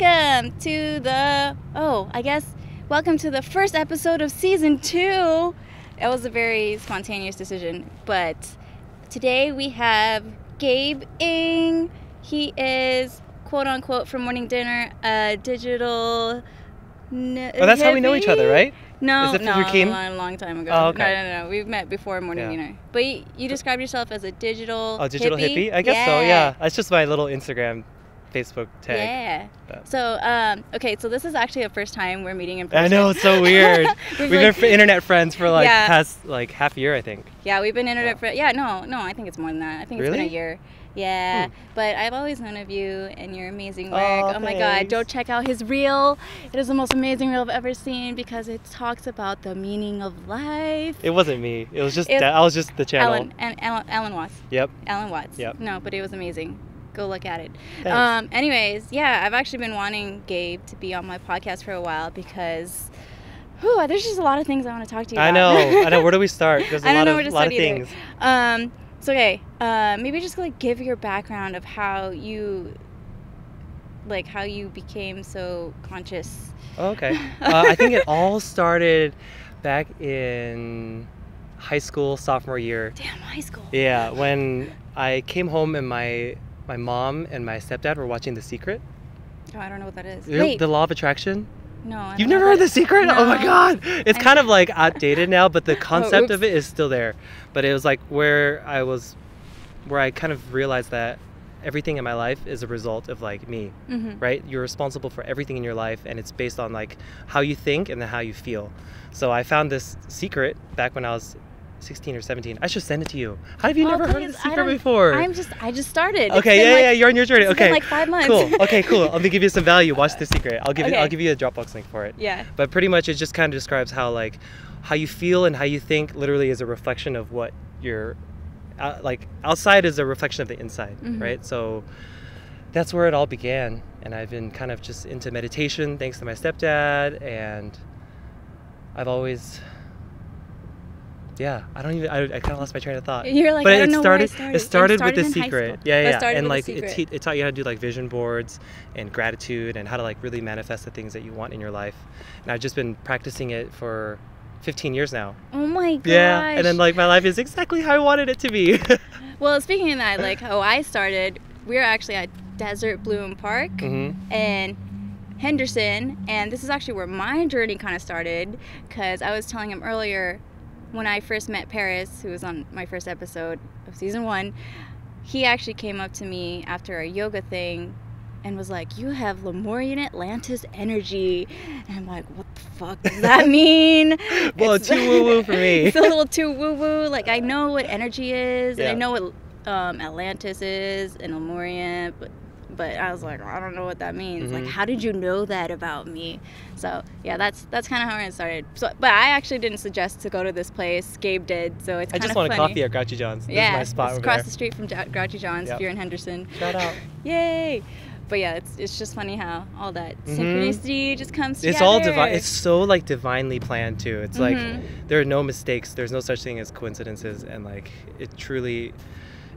welcome to welcome to the first episode of season 2. It was a very spontaneous decision, but today we have Gabe Ng. He is, quote unquote, from Morning Dinner, a digital that's how we know each other, right? No, a long time ago. Oh, okay. No. We've met before Morning Dinner. But you describe yourself as a digital digital hippie? I guess so, yeah. That's just my little Instagram, Facebook tag. Yeah. So, so this is actually the first time we're meeting in person. I know, it's so weird. We've been internet friends for past half year, I think. Yeah, we've been internet friends. Yeah, no, I think it's more than that. I think it's been a year. Yeah, but I've always known of you and your amazing work. Oh my God, go check out his reel. It is the most amazing reel I've ever seen because it talks about the meaning of life. It wasn't me. It was just I was just the channel. Alan Watts. Yep. Alan Watts. Yep. No, but it was amazing. Go look at it. Thanks. Anyways, yeah, I've actually been wanting Gabe to be on my podcast for a while because there's just a lot of things I want to talk to you about. I know. Where do we start? There's a lot of things. So maybe just give your background of how you became so conscious. Okay. I think it all started back in high school, sophomore year. Damn, high school. Yeah, when I came home and my mom and my stepdad were watching The Secret. Oh, I don't know what that is. Wait. The Law of Attraction? No. You've never heard The Secret? No. Oh my God. It's kind of outdated now, but the concept of it is still there. But it was where I kind of realized that everything in my life is a result of me, right? You're responsible for everything in your life, and it's based on how you think and then how you feel. So I found this secret back when I was 16 or 17. I should send it to you. How have you never heard of The Secret before? I just started. Okay, you're on your journey. Okay. It's been 5 months. Cool. Okay, cool. Let me give you some value. Watch The Secret. I'll give you a Dropbox link for it. Yeah. But pretty much it just kind of describes how you feel and how you think literally is a reflection of what you're outside is a reflection of the inside, right? So that's where it all began, and I've been kind of just into meditation thanks to my stepdad, and I've always I kind of lost my train of thought. You're but I don't know where I started. It started with The Secret. Yeah. And it taught you how to do vision boards and gratitude and how to really manifest the things that you want in your life. And I've just been practicing it for 15 years now. Oh my gosh. Yeah, and then my life is exactly how I wanted it to be. Well, speaking of that, how I started, we were actually at Desert Bloom Park and Henderson, and this is actually where my journey kind of started, because I was telling him earlier, when I first met Paris, who was on my first episode of season 1, he actually came up to me after a yoga thing and was like, "You have Lemurian Atlantis energy." And I'm like, what the fuck does that mean? Well, it's too woo-woo for me. It's a little too woo-woo. I know what energy is, and I know what Atlantis is and Lemurian, but I was like, I don't know what that means. How did you know that about me? So yeah, that's kind of how it started. So, but I actually didn't suggest to go to this place. Gabe did, so it's kind of funny. I just want a coffee at Grouchy John's. This is my spot it's over across there. the street from Grouchy John's. If you're in Henderson. Shout out. Yay! But yeah, it's just funny how all that synchronicity just comes together. It's all divine. It's so divinely planned too. It's there are no mistakes. There's no such thing as coincidences, and it truly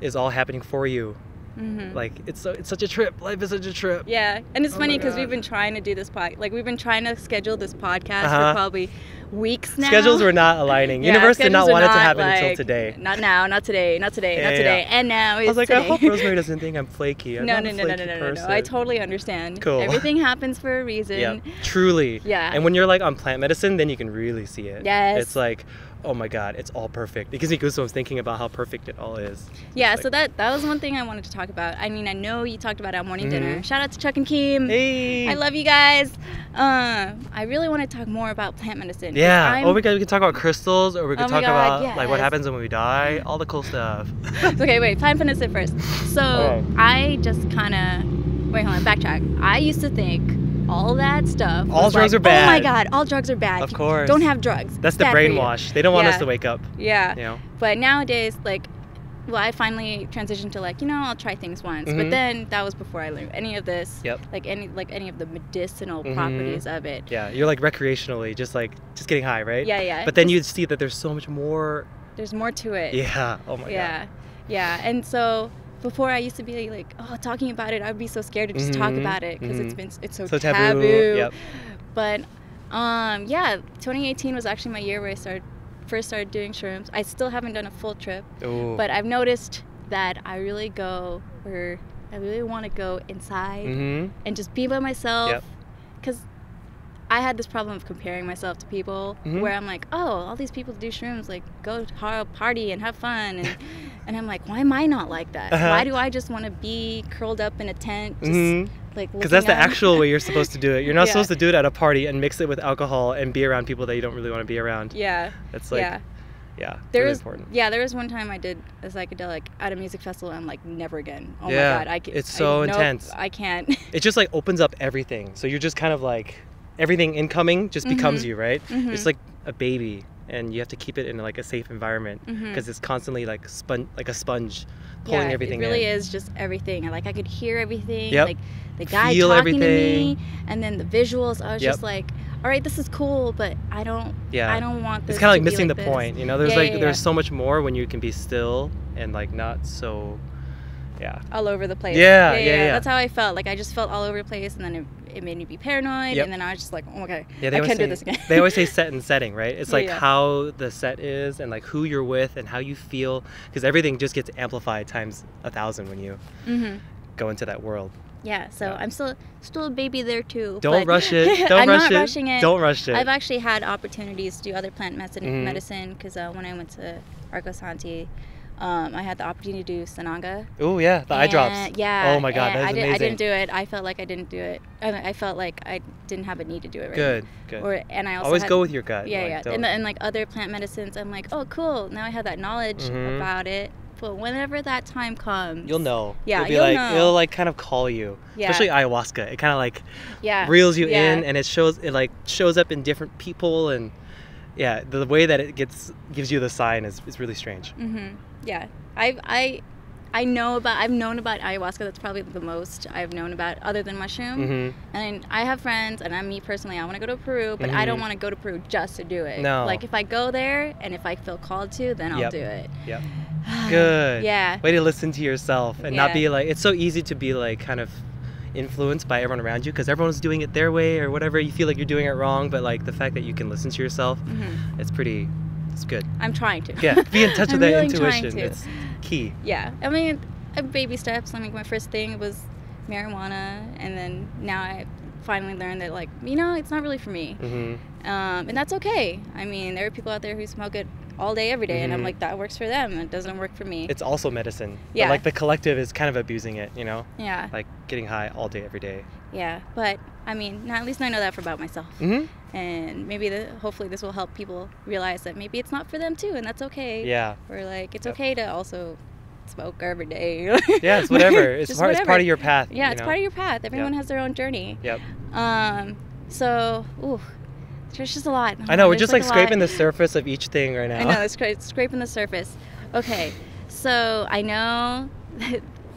is all happening for you. It's such a trip. Life is such a trip. Yeah, and it's funny because we've been trying to do this we've been trying to schedule this podcast for probably weeks now. Schedules were not aligning. Universe did not want it to happen until today. Not now, not today, not today. And now it's I was today. I hope Rosemary doesn't think I'm flaky. I'm no. person. I totally understand. Cool. Everything happens for a reason. Yeah, truly. Yeah. And when you're on plant medicine, then you can really see it. Yes. It's oh my God, it's all perfect. It gives me goosebumps thinking about how perfect it all is. Yeah, so that was one thing I wanted to talk about. I mean, I know you talked about our morning dinner. Shout out to Chuck and Keem. Hey. I love you guys. I really want to talk more about plant medicine. Yeah. We can talk about crystals, or we can talk about what happens when we die, all the cool stuff. Okay, wait, plant medicine first. So I just kind of, hold on, backtrack. I used to think all that stuff. All drugs are bad. Oh my God, all drugs are bad. Of course. Don't have drugs. That's the brainwash. They don't want us to wake up. Yeah. But nowadays, I finally transitioned to I'll try things once. But then that was before I learned any of this. Yep. Any of the medicinal properties of it. Yeah, you're recreationally, just getting high, right? Yeah. But then you'd see that there's so much more. There's more to it. Yeah. Oh my God. Yeah. And so before I used to be like, oh, talking about it, I'd be so scared to just talk about it because it's so taboo. taboo. Yep. But yeah, 2018 was actually my year where I first started doing shrooms. I still haven't done a full trip, but I've noticed that I really want to go inside and just be by myself, because I had this problem of comparing myself to people where I'm like, oh, all these people do shrooms, like go party and have fun, and I'm like, why am I not like that? Why do I just want to be curled up in a tent, just like, because that's the actual way you're supposed to do it. You're not supposed to do it at a party and mix it with alcohol and be around people that you don't really want to be around. That's like really important. There was one time I did a psychedelic at a music festival, and I'm like, never again. Oh my God, it's so intense. I can't. It just like opens up everything. So you're just kind of like, everything incoming just becomes you, right? It's like a baby, and you have to keep it in like a safe environment because it's constantly like a sponge pulling everything in. It really is just everything. Like I could hear everything. Yep. Like the guy Feel talking everything. to me, and then the visuals. I was just like, all right, this is cool, but I don't want this. It's kind of like to missing like the this. point, you know? There's there's so much more when you can be still and like not so all over the place. Yeah. That's how I felt. Like I just felt all over the place, and then it made me be paranoid, and then I was just like, oh, okay, I can't do this again. They always say set and setting, right? It's like how the set is and like who you're with and how you feel, because everything just gets amplified times 1,000 when you go into that world. Yeah, so I'm still a baby there too. Don't rush it. I'm not rushing it. Don't rush it. I've actually had opportunities to do other plant medicine because when I went to Arcosanti, I had the opportunity to do Sananga. Oh yeah, the eye drops. Yeah. Oh my God, that's amazing. I didn't do it. I felt like I didn't do it. I felt like I didn't have a need to do it. Right. Good. And I also always go with your gut. Yeah. And like other plant medicines, I'm like, oh cool. Now I have that knowledge about it. But whenever that time comes, you'll know. Yeah, you'll know. It'll like kind of call you. Yeah. Especially ayahuasca. It kind of like reels you in, and it shows up in different people, and the way that it gives you the sign is really strange. Yeah, I've known about ayahuasca. That's probably the most I've known about other than mushroom. And I have friends, and me personally, I want to go to Peru, but I don't want to go to Peru just to do it. No. Like if I go there and if I feel called to, then I'll do it. Yep. Good. Yeah. Way to listen to yourself and not be like, it's so easy to be like kind of influenced by everyone around you because everyone's doing it their way or whatever. You feel like you're doing it wrong, but like the fact that you can listen to yourself, it's good. I'm trying to. Yeah, be in touch with that really intuition. It's key. Yeah, I mean, baby steps. I mean, my first thing was marijuana, and then now I finally learned that, like, it's not really for me. And that's okay. I mean, there are people out there who smoke it all day, every day, and I'm like, that works for them. It doesn't work for me. It's also medicine. Yeah. But, like, the collective is kind of abusing it, Yeah. Like getting high all day, every day. Yeah, but I mean, now at least I know that about myself. And maybe hopefully this will help people realize that maybe it's not for them too, and that's okay. Yeah. Or like it's okay to also smoke every day. Yeah, it's whatever. It's part of your path. Yeah, it's part of your path. Everyone has their own journey. Yep. So, there's just a lot. I know, we're just like scraping the surface of each thing right now. I know, it's scraping the surface. Okay, so I know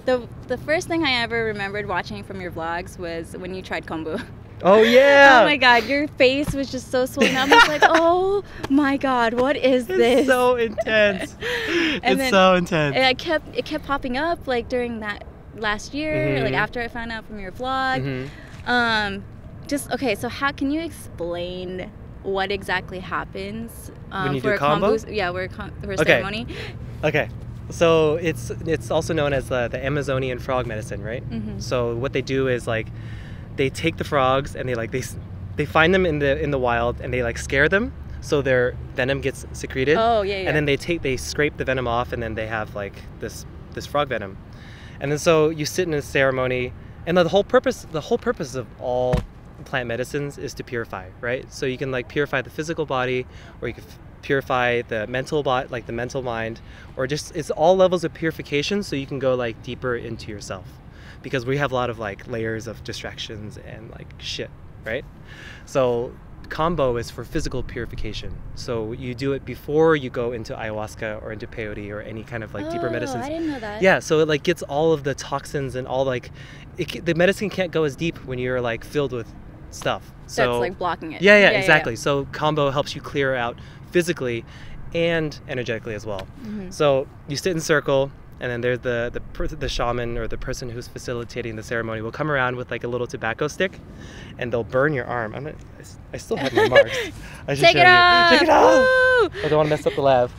the first thing I ever remembered watching from your vlogs was when you tried kombu. Oh yeah! Oh my God, your face was just so swollen. I was like, oh my God, what is this? It's so intense. It's so intense. And it kept popping up like during that last year, like after I found out from your vlog. So how can you explain what exactly happens when you for do combo? For a ceremony. Okay. So it's also known as the Amazonian frog medicine, right? So what they do is like they take the frogs and they find them in the wild and they like scare them so their venom gets secreted. Oh yeah. And then they scrape the venom off and then they have like this frog venom. And then so you sit in a ceremony and the whole purpose of all plant medicines is to purify, right? So you can like purify the physical body, or you can purify the mental body, like the mental mind, or just it's all levels of purification so you can go like deeper into yourself, because we have a lot of like layers of distractions and like shit, right? So combo is for physical purification. So you do it before you go into ayahuasca or into peyote or any kind of like deeper medicines. I didn't know that. Yeah, so it like gets all of the toxins and all like the medicine can't go as deep when you're like filled with stuff. So that's like blocking it. Yeah, exactly. Yeah. So combo helps you clear out physically and energetically as well. So you sit in a circle, and then there's the shaman or the person who's facilitating the ceremony will come around with like a little tobacco stick, and they'll burn your arm. I still have my marks. I should Take it off! Take it off! I don't want to mess up the lab.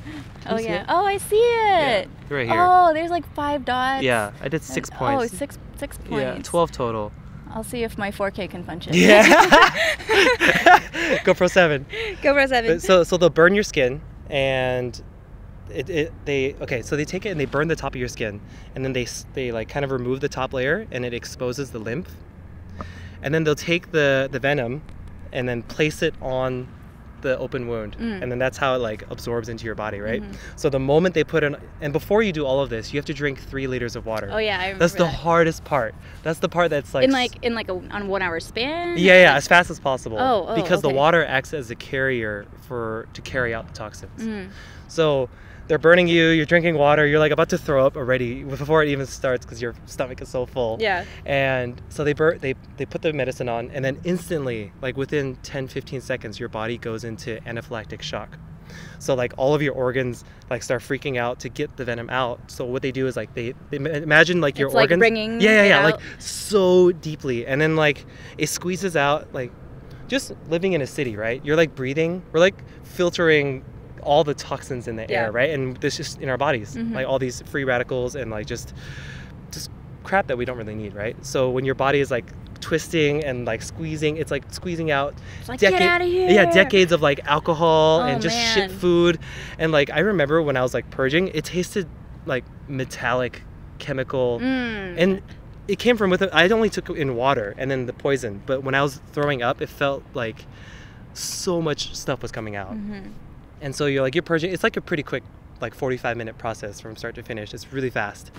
Oh yeah. Oh, I see it. Yeah, right here. Oh, there's like 5 dots. Yeah, I did 6 points. Oh, six points. Yeah, 12 total. I'll see if my 4K can punch it. Yeah. GoPro 7. GoPro 7. So they'll burn your skin, and so they take it and they burn the top of your skin, and then they like kind of remove the top layer, and it exposes the lymph, and then they'll take the venom and then place it on the open wound, and then that's how it like absorbs into your body, right? So the moment they put in, and before you do all of this, you have to drink 3 liters of water. Oh yeah, I remember that's the hardest part. That's the part that's like on 1 hour span. Yeah, as fast as possible. Because okay. the water acts as a carrier to carry out the toxins. So they're burning you, you're drinking water, you're like about to throw up already before it even starts because your stomach is so full. Yeah. And so they put the medicine on, and then instantly, like within 10-15 seconds, your body goes into anaphylactic shock. So like all of your organs like start freaking out to get the venom out. So what they do is like they imagine like your organs. Like bringing yeah, like so deeply, and then like it squeezes out. Like just living in a city, right? You're like breathing. We're like filtering all the toxins in the air, right? And this just in our bodies, like all these free radicals and like just crap that we don't really need, right? So when your body is like twisting and like squeezing, it's like squeezing out get out of here. Yeah, decades of like alcohol and just man. shit food. And like I remember when I was like purging, it tasted like metallic chemical, and it came from I only took in water and then the poison, but when I was throwing up, it felt like so much stuff was coming out. And so you're purging. It's like a pretty quick, like 45-minute process from start to finish. It's really fast.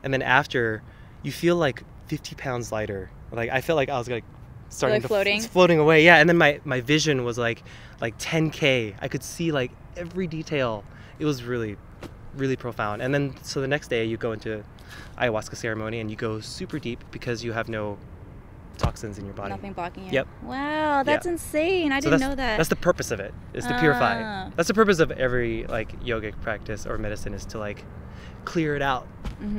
And then after, you feel like 50 pounds lighter. Like I felt like I was like starting floating. Floating away. Yeah. And then my vision was like 10K. I could see like every detail. It was really, really profound. And then so the next day you go into ayahuasca ceremony and you go super deep because you have no toxins in your body. Nothing blocking it. Yep. Wow, that's insane. I didn't know that. That's the purpose of it, is to purify. That's the purpose of every like yogic practice or medicine, is to like clear it out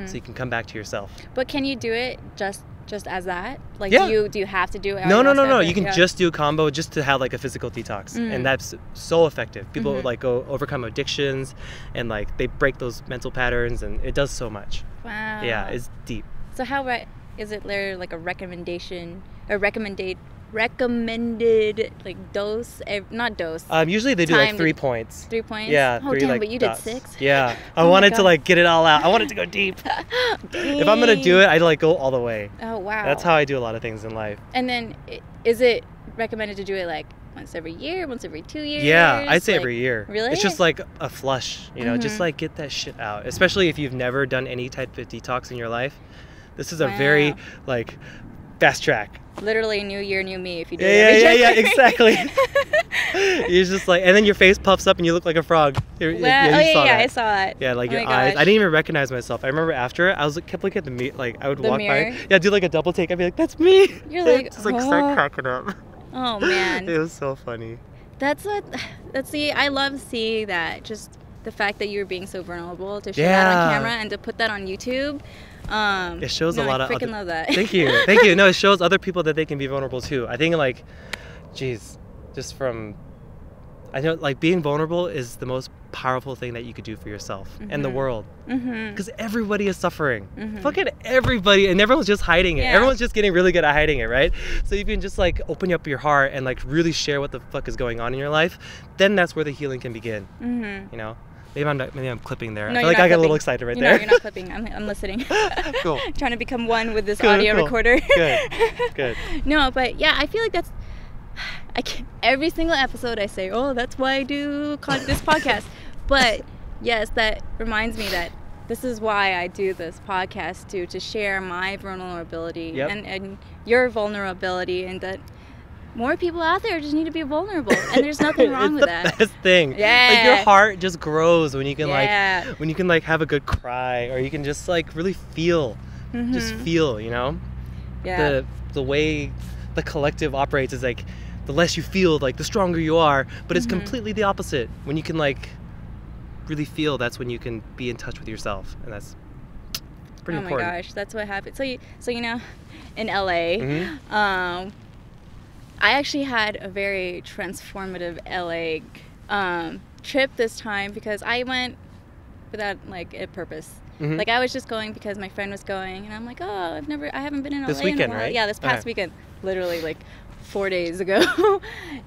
so you can come back to yourself. But can you do it just as that? Like do you have to do it? No. You can just do a combo just to have like a physical detox. And that's so effective. People like go overcome addictions and like they break those mental patterns, and it does so much. Wow. Yeah, it's deep. So how is it there like a recommended like dose, not dose, usually they do like 3 points. 3 points? Yeah. Oh 3, damn, like, but you dots. did 6? Yeah. I wanted to like get it all out. I wanted to go deep. If I'm gonna do it, I like go all the way. Oh wow. That's how I do a lot of things in life. And then is it recommended to do it like once every year, once every 2 years? Yeah, I'd say every year. Really? It's just like a flush, just like get that shit out. Especially if you've never done any type of detox in your life. This is a very like fast track. Literally new year, new me if you do it every January. Yeah, exactly. You're just like, and then your face puffs up and you look like a frog. I saw that. Yeah, like your gosh. eyes. I didn't even recognize myself. I remember after I was kept looking at the mirror, like I would walk mirror? by. Yeah, do like a double take. I'd be like, that's me. You're like, just like start cracking up. Oh man. It was so funny. I love seeing that. Just the fact that you're being so vulnerable to share that on camera and to put that on YouTube. It shows a lot of. I freaking love that. Thank you. No, it shows other people that they can be vulnerable too. I think like, I know like being vulnerable is the most powerful thing that you could do for yourself and the world. Because everybody is suffering. Fucking everybody, and everyone's just hiding it. Everyone's just getting really good at hiding it, right? So you can just like open up your heart and like really share what the fuck is going on in your life. Then that's where the healing can begin. You know. Maybe I'm clipping there. No, I feel like I got a little excited right there. No, you're not clipping. I'm listening. Cool. Trying to become one with this audio recorder. Good. No, but yeah, I feel like that's. Every single episode I say, oh, that's why I do this podcast. But yes, that reminds me that this is why I do this podcast too, to share my vulnerability and your vulnerability, and that more people out there just need to be vulnerable, and there's nothing wrong with that. It's the best thing. Yeah. Like your heart just grows when you can like have a good cry, or you can just like really feel, just feel, Yeah. The way the collective operates is like the less you feel, like the stronger you are, but it's completely the opposite. When you can like really feel, that's when you can be in touch with yourself, and that's pretty important. Oh my gosh, that's what happened. So you know, in LA, I actually had a very transformative LA trip this time because I went without like a purpose. Like I was just going because my friend was going, and I'm like, oh, I haven't been in LA this weekend, in a while. right? Yeah, this past weekend, literally like 4 days ago.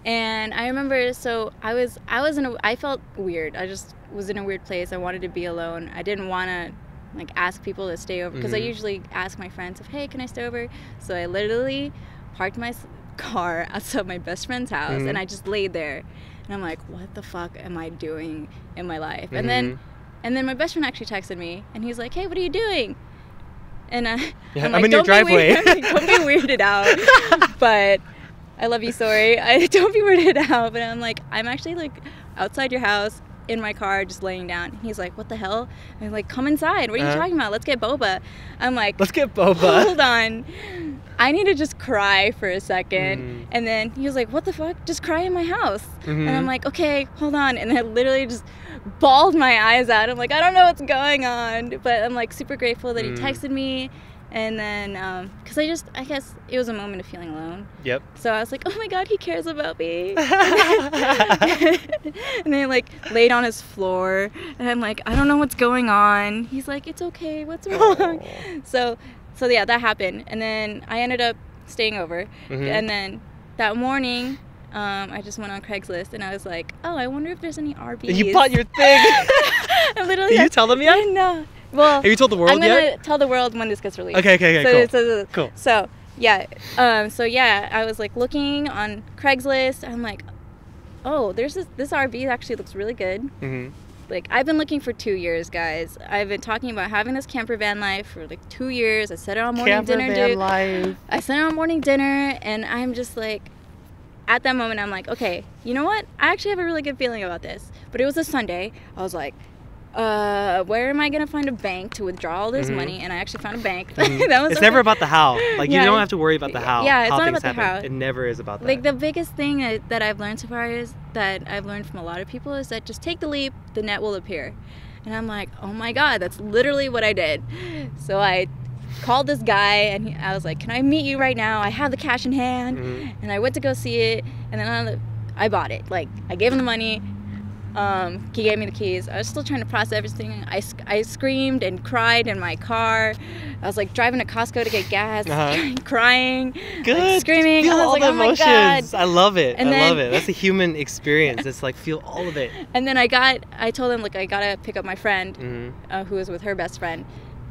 And I remember, so I felt weird. I just was in a weird place. I wanted to be alone. I didn't want to like ask people to stay over because I usually ask my friends if, hey, can I stay over? So I literally parked my car outside my best friend's house, and I just laid there, and I'm like, what the fuck am I doing in my life? And then my best friend actually texted me, and he's like, hey, what are you doing? And I'm like, in your driveway. Don't be weirded out. But I love you, sorry. Don't be weirded out. But I'm like, I'm actually like outside your house in my car just laying down. And he's like, what the hell? And I'm like, come inside. What are you talking about? Let's get boba. I'm like, let's get boba. Hold on. I need to just cry for a second. And then he was like, what the fuck? Just cry in my house. And I'm like, okay, hold on. And I literally just bawled my eyes out. I'm like, I don't know what's going on. But I'm like super grateful that he texted me. And then, because I guess it was a moment of feeling alone. Yep. So I was like, oh my God, he cares about me. And then like laid on his floor. And I'm like, I don't know what's going on. He's like, it's okay, what's wrong? So yeah, that happened. And then I ended up staying over. And then that morning, I just went on Craigslist and I was like, oh, I wonder if there's any RVs. You bought your thing. I literally Did you tell them yet? No. Well, have you told the world yet? I'm going to tell the world when this gets released. Okay, cool. So, yeah. I was like looking on Craigslist. I'm like, oh, there's this RV actually looks really good. Like, I've been looking for 2 years, guys. I've been talking about having this camper van life for like 2 years. I said it on morning dinner, dude. Camper van life. I said it on morning dinner, and I'm just like, at that moment, I'm like, okay, you know what? I actually have a really good feeling about this. But it was a Sunday. I was like, where am I going to find a bank to withdraw all this money? And I actually found a bank. It's never about the how. Like, you don't have to worry about the how. Yeah, it's how not things about the happen. how. It never is about that. Like, the biggest thing that I've learned so far is that I've learned from a lot of people is that just take the leap, the net will appear. And I'm like, oh my God, that's literally what I did. So I called this guy, and I was like, can I meet you right now? I have the cash in hand. And I went to go see it, and then I bought it. Like, I gave him the money. He gave me the keys. I was still trying to process everything. I screamed and cried in my car. I was like driving to Costco to get gas, crying, like, screaming. Feel I was all like, the oh my emotions. God. I love it. And I love it. That's a human experience. It's like, feel all of it. And then I told him, like, I gotta pick up my friend, who was with her best friend,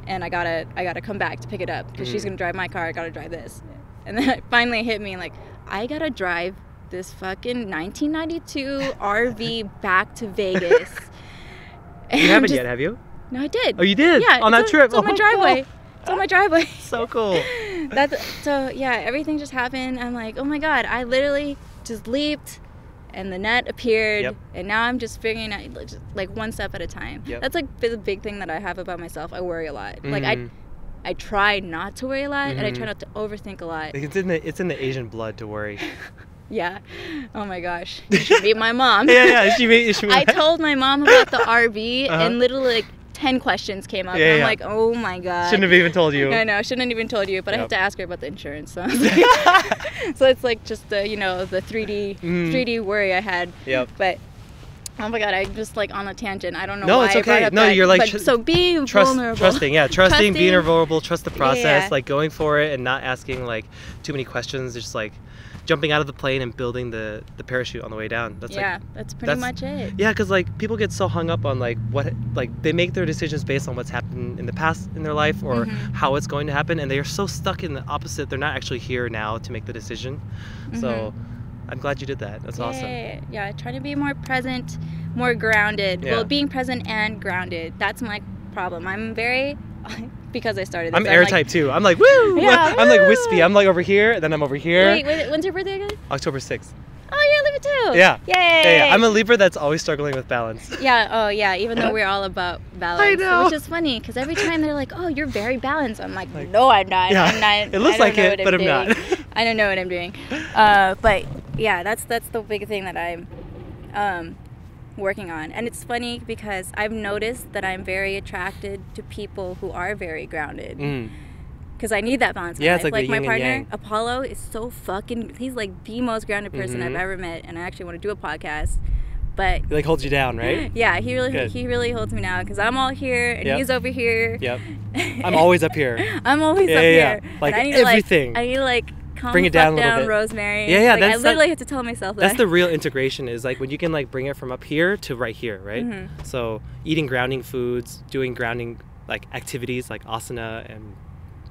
and I gotta come back to pick it up because she's gonna drive my car. I gotta drive this. And then it finally hit me, like, I gotta drive this fucking 1992 RV back to Vegas. You haven't yet, have you? No, I did. Oh, you did? Yeah, on that trip? It's on my driveway. It's on my driveway. So cool. So yeah, everything just happened. I'm like, oh my God, I literally just leaped, and the net appeared, and now I'm just figuring out, like one step at a time. That's like the big thing that I have about myself. I worry a lot. Like I try not to worry a lot, and I try not to overthink a lot. Like it's in the Asian blood to worry. Yeah. Oh my gosh. You should meet my mom. I told my mom about the RV, and literally like 10 questions came up. And I'm like, oh my God. Shouldn't have even told you. I know, shouldn't have even told you, but I have to ask her about the insurance. So, I was like, so it's like just the, the 3D worry I had. But oh my God, I'm just like on a tangent. I don't know why. No, it's okay. You're like, so being vulnerable. Trusting, being vulnerable, trust the process, like going for it and not asking like too many questions. Just like jumping out of the plane and building the parachute on the way down. That's pretty much it. Yeah, because like people get so hung up on like what, like they make their decisions based on what's happened in the past in their life or how it's going to happen, and they are so stuck in the opposite. They're not actually here now to make the decision. So I'm glad you did that. That's awesome. Yeah, try to be more present, more grounded. Well, being present and grounded, that's my problem. I'm very, because I started this, I'm airtight too. I'm like, woo! Yeah, I'm like wispy. I'm like over here, then I'm over here. Wait, when's your birthday again? October 6th. Oh, you're a Libra too. Yeah. Yay. Yeah. I'm a Libra that's always struggling with balance. Yeah. Oh, yeah. Even though we're all about balance. I know. Which is funny because every time they're like, "Oh, you're very balanced," I'm like, "No, I'm not. Yeah. I'm not. It looks like it, but I'm not. I don't know what I'm doing." But yeah, that's the big thing that I'm working on. And it's funny because I've noticed that I'm very attracted to people who are very grounded. Because I need that balance in my life. It's like my yin and partner, yang. Apollo, is so fucking... He's like the most grounded person I've ever met. And I actually want to do a podcast. But... He like holds you down, right? Yeah, he really holds me down. Because I'm all here and he's over here. Yep. I'm always up here. I'm always up here. Like and everything. I need to like... Bring it down a little bit. Rosemary. Yeah, like, I literally have to tell myself that. That's the real integration, is like when you can like bring it from up here to right here, right? So eating grounding foods, doing grounding like activities like asana and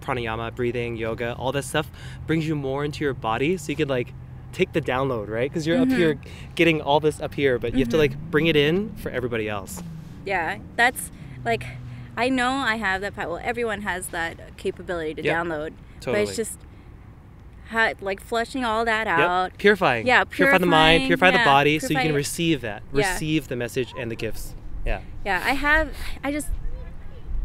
pranayama, breathing, yoga, all that stuff brings you more into your body, so you can like take the download, right? Because you're up here getting all this up here, but you have to like bring it in for everybody else. Yeah, that's like, I know I have that power. Well, everyone has that capability to download, totally. but it's just like flushing all that out. Purifying. Yeah, purify the mind, purify the body, so you can it. receive that, receive the message and the gifts. Yeah. I just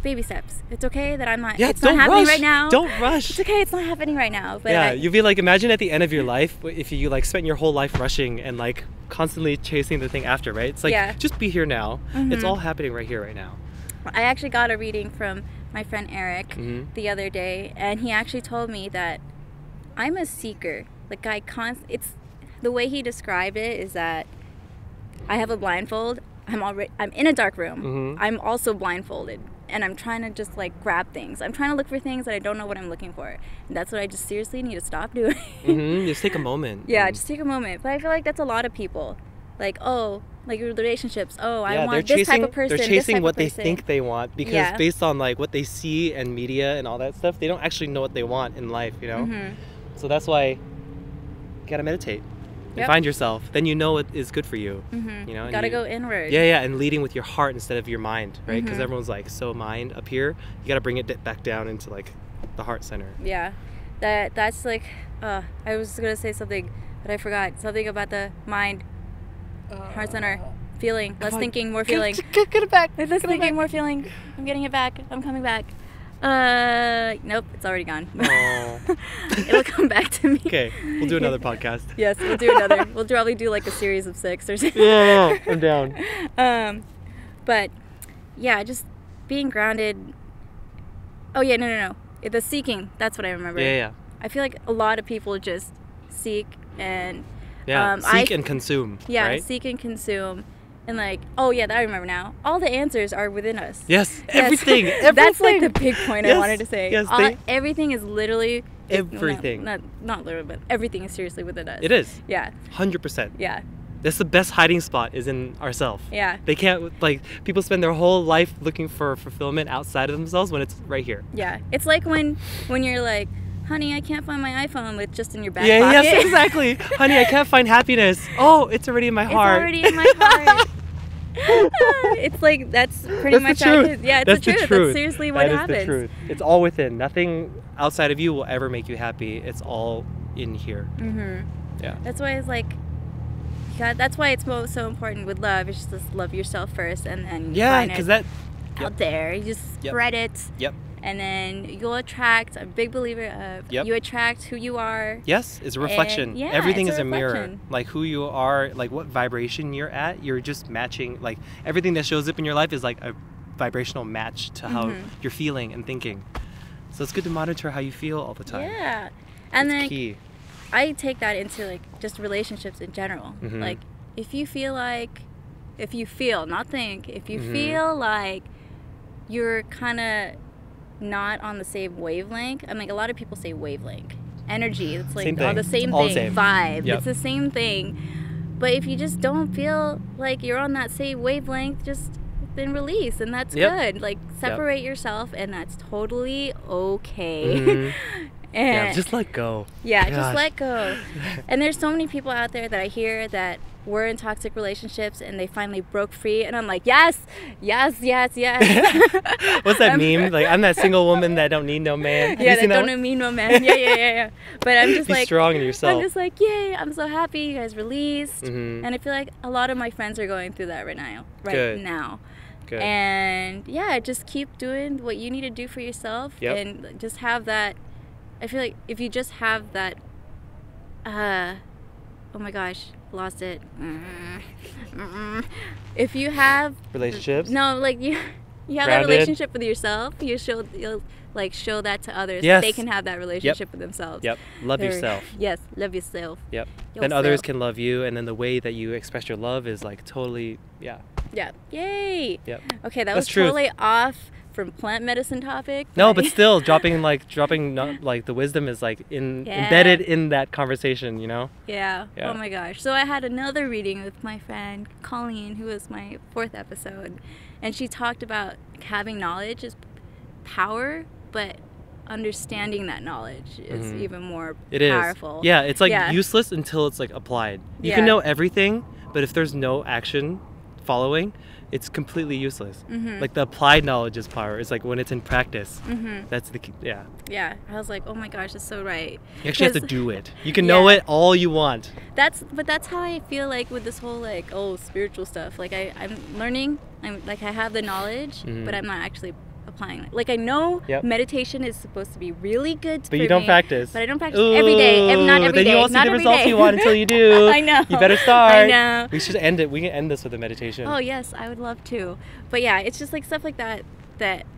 baby steps. It's okay that I'm not. Yeah, it's not happening rush. right now. Don't rush. It's okay. It's not happening right now. But you'd be like, imagine at the end of your life if you like spent your whole life rushing and like constantly chasing the thing after, right? It's like just be here now. It's all happening right here, right now. I actually got a reading from my friend Eric the other day, and he actually told me that I'm a seeker. Like it's the way he described it is that I have a blindfold. I'm in a dark room. I'm also blindfolded, and I'm trying to just like grab things. I'm trying to look for things that I don't know what I'm looking for. And that's what I just seriously need to stop doing. Just take a moment. Yeah, just take a moment. But I feel like that's a lot of people. Like, like relationships. I want this type of person. They're chasing what they think they want, because based on like what they see and media and all that stuff, they don't actually know what they want in life, you know? So that's why you gotta meditate and find yourself. Then you know what is good for you. You know, gotta go inward. And leading with your heart instead of your mind, right? Because everyone's like so mind up here. You gotta bring it back down into like the heart center. Yeah, that's like I was gonna say something, but I forgot something about the mind, heart center, feeling, less thinking, more feeling. Get it back. Less thinking, more feeling. I'm getting it back. I'm coming back. Nope, it's already gone. It'll come back to me. Okay, we'll do another podcast. Yes, we'll do another. We'll probably do like a series of 6 or something. Yeah, I'm down. But yeah, just being grounded. Oh yeah, no. The seeking. That's what I remember. Yeah. I feel like a lot of people just seek and seek and consume. Yeah, right? Seek and consume. And like, I remember now. All the answers are within us. Yes, everything. That's like the big point I wanted to say. Yes, everything is literally... Everything. Not literally, but everything is seriously within us. It is. Yeah. 100%. Yeah. That's the best hiding spot, is in ourselves. Yeah. They can't, like, people spend their whole life looking for fulfillment outside of themselves when it's right here. Yeah. It's like when you're like, honey, I can't find my iPhone. It's just in your back pocket. Yes, exactly. Honey, I can't find happiness. Oh, it's already in my heart. It's already in my heart. It's like, that's pretty much the truth. It's the truth. That's seriously what happens. That is the truth. It's all within. Nothing outside of you will ever make you happy. It's all in here. Yeah. That's why it's like, God, that's why it's so important with love. It's just love yourself first, and then find it out there. You just spread it. Yep. And then you'll attract. I'm a big believer of you attract who you are. Yes, it's a reflection. Everything is a mirror. Like who you are, like what vibration you're at, you're just matching. Like everything that shows up in your life is like a vibrational match to how you're feeling and thinking. So it's good to monitor how you feel all the time. Yeah. And then key. I take that into like just relationships in general. Like if you feel, not think, if you feel like you're kind of not on the same wavelength. I mean, a lot of people say wavelength. Energy, it's like all the same thing. Vibe, it's the same thing. But if you just don't feel like you're on that same wavelength, just then release, and that's good. Like separate yourself, and that's totally okay. And just let go. Yeah, just let go. And there's so many people out there that I hear that were in toxic relationships and they finally broke free, and I'm like, yes. What's that meme? Like, I'm that single woman that don't need no man. Yeah, that don't need no man. Yeah. But I'm just be strong in yourself. I'm just like, yay, I'm so happy you guys released. And I feel like a lot of my friends are going through that right now. Good. And yeah, just keep doing what you need to do for yourself, and just have that. I feel like if you just have that, oh my gosh, lost it. If you have relationships, no, like you have Grounded. a relationship with yourself, you'll like show that to others. Yes. So they can have that relationship with themselves. Yep. Love yourself. Yes, love yourself. Yep. Yourself. Then others can love you, and then the way that you express your love is like totally, yeah. Yeah. Yay. Yep. Okay, that That's was truth. totally off from plant medicine topic. No, but still dropping not, like the wisdom is like embedded in that conversation, you know? Yeah. Yeah. Oh my gosh. So I had another reading with my friend Colleen, who was my 4th episode, and she talked about having knowledge is power, but understanding that knowledge is even more powerful. Yeah, it's like useless until it's like applied. You can know everything, but if there's no action following, it's completely useless. Like the applied knowledge is power. It's like when it's in practice. That's the key. Yeah. Yeah. I was like, oh my gosh, that's so right. You actually have to do it. You can know it all you want. But that's how I feel like with this whole like spiritual stuff. Like I'm learning. I have the knowledge, but I'm not actually applying it. Like I know meditation is supposed to be really good for me. But you don't practice. But I don't practice every day. Not every day. Then you won't see the results you want until you do. I know. You better start. I know. We should end it. We can end this with a meditation. Oh yes, I would love to. But yeah, it's just like stuff like that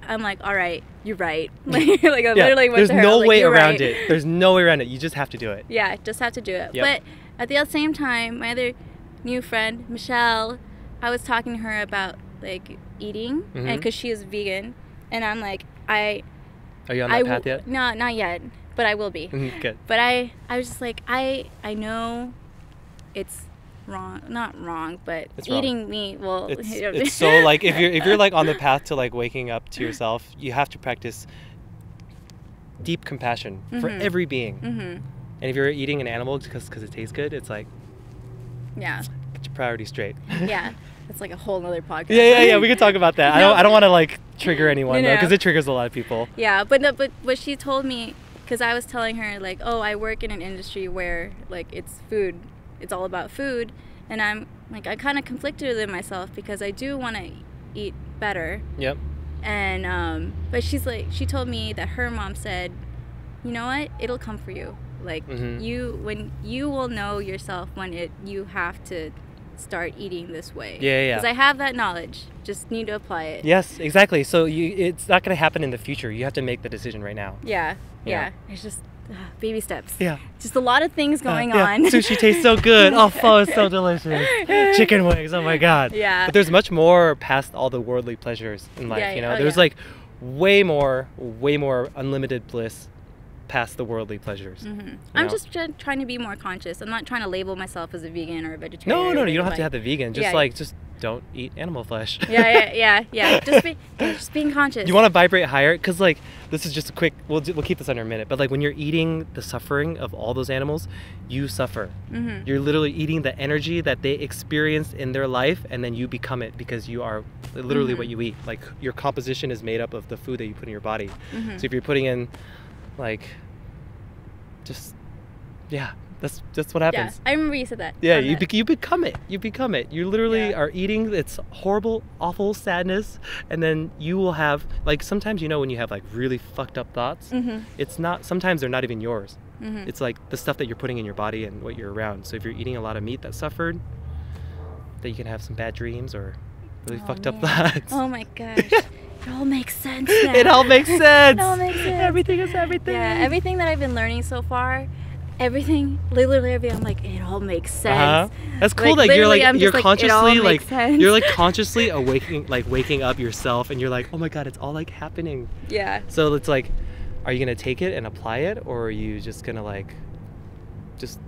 I'm like, all right, you're right. Like I literally went to her. There's no way you're around right. it. There's no way around it. You just have to do it. Yeah, just have to do it. Yep. But at the same time, my other new friend, Michelle, I was talking to her about like eating, and because she is vegan, and I'm like, Are you on that path yet? No, not yet, but I will be. Good. But I was just like, I know it's wrong, not wrong, but it's eating wrong. Meat, well, it's so like if you're like on the path to like waking up to yourself, you have to practice deep compassion for every being. And if you're eating an animal because it tastes good, it's like, yeah, get your priorities straight. Yeah. It's like a whole nother podcast. Yeah. We can talk about that. No. I don't want to like trigger anyone though, because it triggers a lot of people. Yeah, but what she told me, because I was telling her like, oh, I work in an industry where like it's food, it's all about food, and I'm like, I kind of conflicted with myself because I do want to eat better. Yep. And but she told me that her mom said, you know what, it'll come for you. Like when you will know yourself when you have to start eating this way. Yeah. Because I have that knowledge, just need to apply it. Yes, exactly. So it's not going to happen in the future. You have to make the decision right now. Yeah. It's just baby steps. Yeah. Just a lot of things going on. Sushi tastes so good. Oh, pho is so delicious. Chicken wings. Oh my God. Yeah. But there's much more past all the worldly pleasures in life. You know, there's like way more unlimited bliss past the worldly pleasures. I'm just trying to be more conscious. I'm not trying to label myself as a vegan or a vegetarian. No, you don't have to have the vegan. Just don't eat animal flesh. Yeah. Just being conscious. You want to vibrate higher? Because like this is just a quick. We'll keep this under a minute. But like when you're eating the suffering of all those animals, you suffer. You're literally eating the energy that they experienced in their life, and then you become it because you are literally what you eat. Like your composition is made up of the food that you put in your body. So if you're putting in like that's what happens. Yeah, I remember you said that. Yeah, you become it. You literally are eating its horrible, awful sadness, and then you will have like sometimes when you have like really fucked up thoughts, it's not. Sometimes they're not even yours. It's like the stuff that you're putting in your body and what you're around. So if you're eating a lot of meat that suffered, that you can have some bad dreams or really fucked up thoughts. Oh my gosh. It all makes sense now. It all makes sense. It all makes sense. Everything is everything. Yeah, everything that I've been learning so far, literally everything, I'm like, it all makes sense. That's cool like, that you're consciously you're like consciously waking up yourself, and you're like, oh my God, it's all like happening. Yeah. So it's like, are you gonna take it and apply it, or are you just gonna like just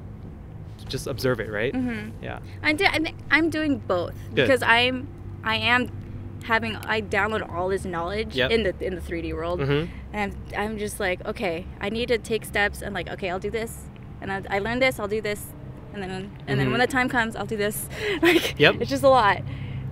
observe it, right? Yeah. I'm doing both. Good. Because I download all this knowledge in the 3D world, and I'm just like, okay, I need to take steps, and like, okay, I'll do this, and I learned this, I'll do this, and then when the time comes, I'll do this. Like, it's just a lot,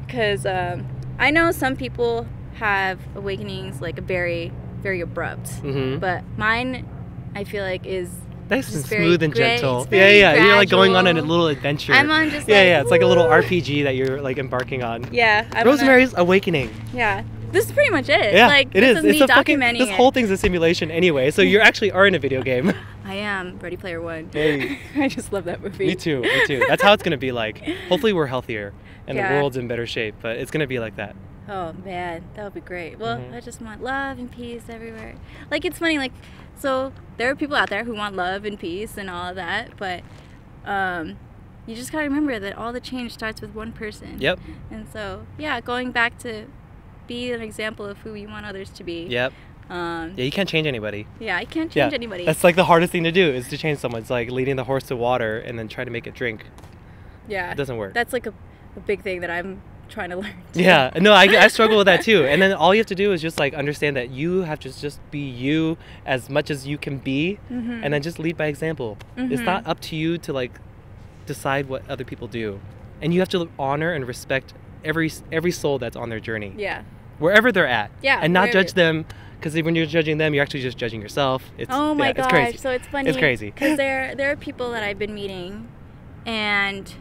because I know some people have awakenings like very, very abrupt, but mine, I feel like is nice and smooth and gentle. Yeah. Gradual. You're like going on a little adventure. I'm on just it's like a little RPG that you're like embarking on. Yeah. Rosemary's Awakening. Yeah. This is pretty much it. Yeah, like, it is. This is me documenting this whole thing's a simulation anyway, so you actually are in a video game. I am Ready Player One. Hey. I just love that movie. Me too. That's how it's going to be like. Hopefully we're healthier and Yeah. the world's in better shape, but it's going to be like that. Oh man, that would be great. Well, I just want love and peace everywhere. Like, it's funny, like, so there are people out there who want love and peace and all of that, but you just gotta remember that all the change starts with one person. Yep. And so, yeah, going back to be an example of who you want others to be. Yep. Yeah, you can't change anybody. Yeah, I can't change anybody. That's like the hardest thing to do is to change someone. It's like leading the horse to water and then try to make it drink. Yeah. It doesn't work. That's like a big thing that I'm trying to learn too. Yeah, no, I struggle with that too. And then all you have to do is just like understand that you have to just be you as much as you can be, and then just lead by example. It's not up to you to like decide what other people do, and you have to honor and respect every soul that's on their journey. Yeah. Wherever they're at. Yeah. And not judge them, because when you're judging them, you're actually just judging yourself. It's, oh my gosh, it's crazy. So it's funny. It's crazy. Because there are people that I've been meeting, and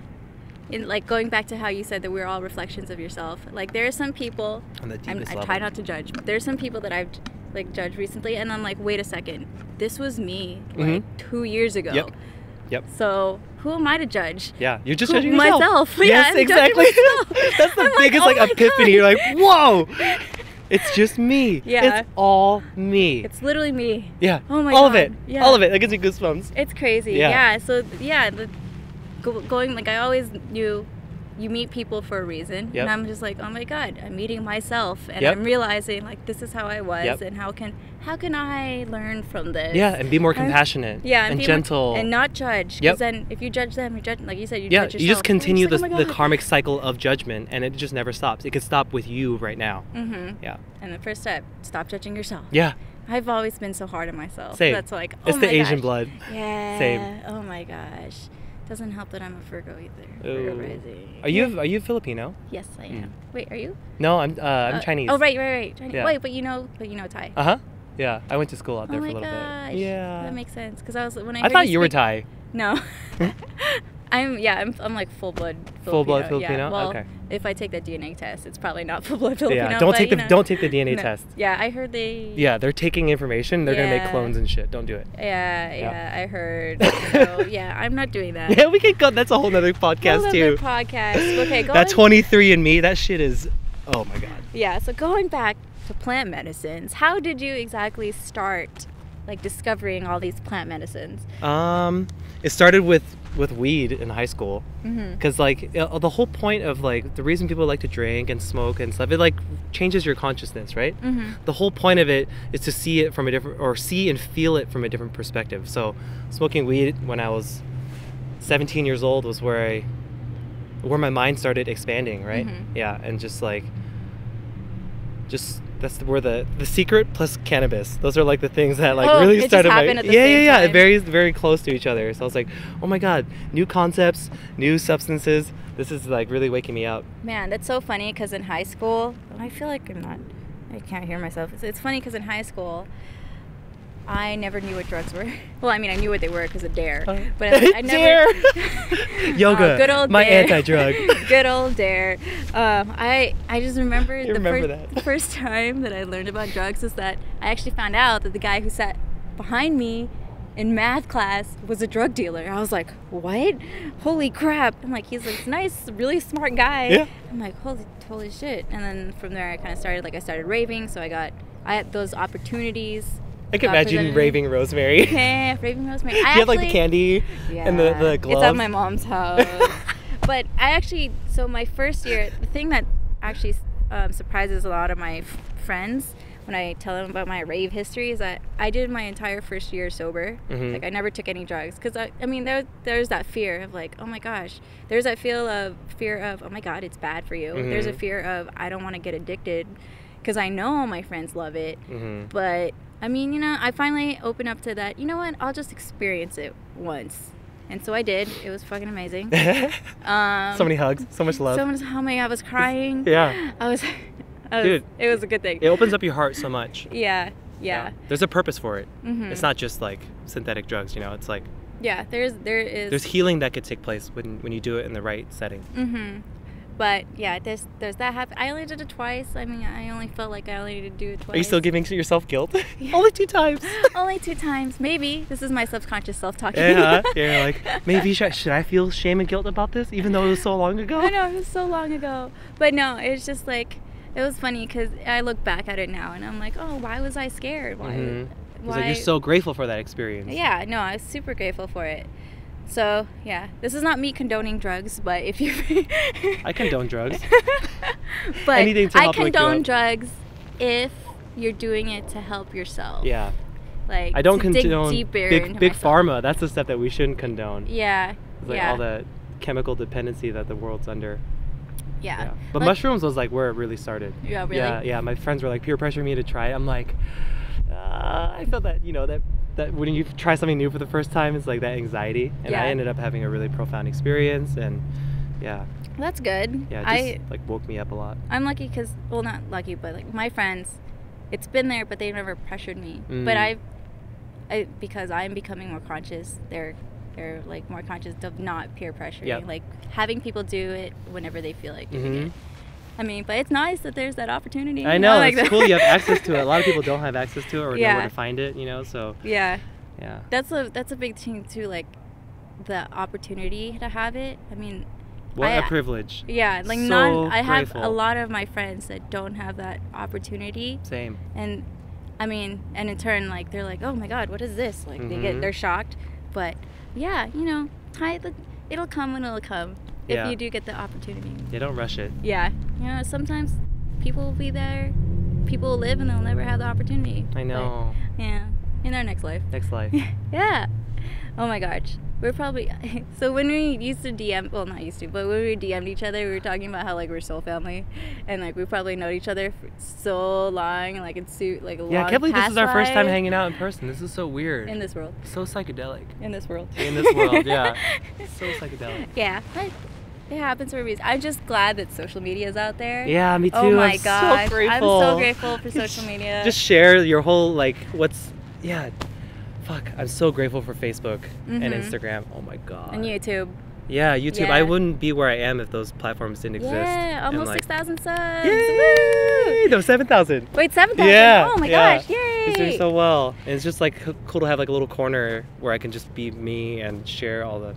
in like going back to how you said that we're all reflections of yourself. Like, there are some people, On the deepest I level. try not to judge, but there's some people that I've like judged recently, and I'm like, wait a second, this was me like 2 years ago. Yep. So who am I to judge? Yeah, you're just judging yourself. Myself. Yes, Yeah, exactly. That's the biggest like, oh my epiphany. God. You're like, whoa, it's just me. Yeah. It's all me. It's literally me. Yeah. Oh my all God. of it. Yeah. All of it. That gives me goosebumps. It's crazy. Yeah. Yeah. So yeah, going like, I always knew you meet people for a reason, and I'm just like, oh my God, I'm meeting myself, and I'm realizing like this is how I was, and how can I learn from this? Yeah, and be more compassionate. And gentle, and not judge. Because then if you judge them, you judge, like you said, you judge yourself. You just continue like, the karmic cycle of judgment, and it just never stops. It could stop with you right now. Yeah. And the first step, stop judging yourself. Yeah. I've always been so hard on myself. Same. That's like, oh it's my the Asian gosh. blood. Yeah. Same. Oh my gosh. Doesn't help that I'm a Virgo either. Ooh. Virgo rising. Are you Filipino? Yes, I am. Wait, are you? No, I'm Chinese. Oh, right. Chinese. Yeah. Wait, but you know Thai. Yeah, I went to school out there Oh for my a little gosh. bit. Yeah. That makes sense. Because I I thought you were Thai. No. I'm like full blood Filipino. Full blood Filipino? Yeah. Well, okay. if I take that DNA test, it's probably not full blood Filipino. Yeah, don't take the DNA No. test. Yeah, I heard they. Yeah, they're taking information. They're gonna make Yeah. clones and shit. Don't do it. Yeah, I heard. So yeah, I'm not doing that. Yeah, we can go. That's a whole nother podcast Another too. podcast. Okay, go. That 23andMe, that shit is. Oh my god. Yeah. So going back to plant medicines, how did you exactly start, like, discovering all these plant medicines? It started with weed in high school, because like the whole point of like the reason people like to drink and smoke and stuff, it like changes your consciousness, right? The whole point of it is to see it from a different, or see and feel it from a different perspective. So smoking weed when I was 17 years old was where my mind started expanding, right? Yeah, and just that's where the secret plus cannabis, those are like the things that like really started my time. very very close to each other. So I was like, oh my god, new concepts, new substances, this is like really waking me up. Man, that's so funny, because in high school, I feel like I can't hear myself. It's funny because in high school I never knew what drugs were. Well, I mean, I knew what they were because of DARE, but I never. DARE. Yoga. Good old my DARE. anti-drug. Good old DARE. I just remember that. The first time that I learned about drugs is that I actually found out that the guy who sat behind me in math class was a drug dealer. I was like, what? Holy crap. I'm like, he's like nice, really smart guy. Yeah. I'm like, holy shit. And then from there I kind of started raving, so I had those opportunities. I can imagine raving Rosemary. Yeah, raving Rosemary. You had like the candy and the gloves. It's at my mom's house. But so my first year, the thing that actually surprises a lot of my friends when I tell them about my rave history is that I did my entire first year sober. Like, I never took any drugs, because I mean there's that fear of like, oh my gosh, there's that fear of oh my god, it's bad for you. There's a fear of I don't want to get addicted, because I know my friends love it. But I mean, I finally opened up to that. You know what? I'll just experience it once. And so I did. It was fucking amazing. So many hugs, so much love. I was crying. Yeah. Dude, it was a good thing. It opens up your heart so much. Yeah. There's a purpose for it. It's not just like synthetic drugs, it's like. Yeah, there is. There's healing that could take place when you do it in the right setting. But yeah, there's that happen. I only did it twice. I mean, I only felt like I only needed to do it twice. Are you still giving yourself guilt? Only 2 times. Only 2 times. Maybe. This is my subconscious self-talking. Yeah, you're like, maybe should I feel shame and guilt about this, even though it was so long ago? I know, it was so long ago. But no, it's just like, it was funny because I look back at it now and I'm like, oh, why was I scared? Why? It's like you're so grateful for that experience. Yeah, no, I was super grateful for it. So, yeah, this is not me condoning drugs, but if you... I condone drugs. But anything to help I condone drugs if you're doing it to help yourself. Yeah. Like, I don't to dig condone deeper big into myself. pharma. That's the stuff that we shouldn't condone. Yeah. It's like all the chemical dependency that the world's under. Yeah. But like, mushrooms was like where it really started. Yeah, really? Yeah. My friends were like peer pressuring me to try it. I'm like, I felt that, that when you try something new for the first time, it's like that anxiety. And I ended up having a really profound experience. And yeah. That's good. Yeah, it just like woke me up a lot. I'm lucky because, well, not lucky, but like my friends, it's been there, but they've never pressured me. But because I'm becoming more conscious, they're like more conscious of not peer pressuring, like having people do it whenever they feel like doing it. I mean, but it's nice that there's that opportunity. I know, like it's cool you have access to it. A lot of people don't have access to it or know where to find it, so. Yeah. Yeah. That's a big thing too, like the opportunity to have it. I mean, what a privilege. Yeah, like I have a lot of my friends that don't have that opportunity. Same. And I mean, and in turn, like they're like, oh my God, what is this? Like they're shocked. But yeah, it'll come when it'll come. If you do get the opportunity. Yeah, don't rush it. Yeah. Sometimes people will be there, people will live and they'll never have the opportunity. I know. But, yeah. In their next life. Next life. Yeah. Oh my gosh. We're probably, so when we used to DM, well not used to, but when we DM'd each other, we were talking about how like we're soul family and like we probably know each other for so long and like it's like a long. Yeah, I can't believe this is our first time life. hanging out in person. This is so weird. In this world. So psychedelic. In this world. In this world, yeah. So psychedelic. Yeah. It happens for a reason. I'm just glad that social media is out there. Yeah, me too. Oh my gosh. So grateful. I'm so grateful for social media. Just share your whole I'm so grateful for Facebook and Instagram. Oh my God. And YouTube. Yeah, YouTube. Yeah. I wouldn't be where I am if those platforms didn't exist. Yeah, almost 6,000 subs. Yay! No, 7,000. Wait, 7,000? Yeah. Oh my gosh, yay! It's doing so well. And it's just like cool to have like a little corner where I can just be me and share all the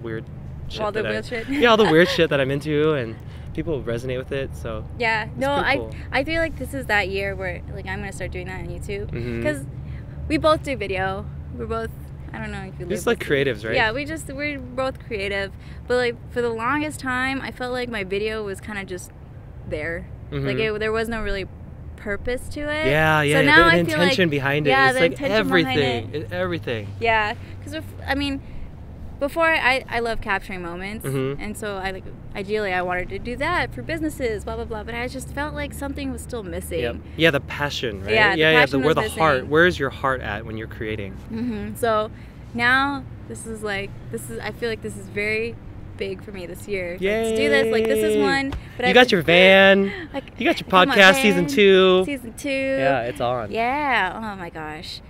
weird shit. All the weird shit. Yeah, all the weird shit that I'm into, and people resonate with it. So yeah, no, cool. I feel like this is that year where like I'm gonna start doing that on YouTube because we both do video. We're both, I don't know if you just like creatives, right? Yeah, we're both creative, but like for the longest time, I felt like my video was kind of just there. Like there was no really purpose to it. Yeah. So now the I feel intention like, behind it. Yeah, it's the like intention everything. behind it. Everything. Yeah, because I mean, before I love capturing moments, and so ideally I wanted to do that for businesses, blah blah blah. But I just felt like something was still missing. Yeah, the passion, right? Yeah, yeah. Where the heart. Where's your heart at when you're creating? So now I feel like this is very big for me this year. Yay. Let's do this. Like this is one. But you got your van. You got your podcast season 2. Season 2. Yeah, it's on. Yeah. Oh my gosh.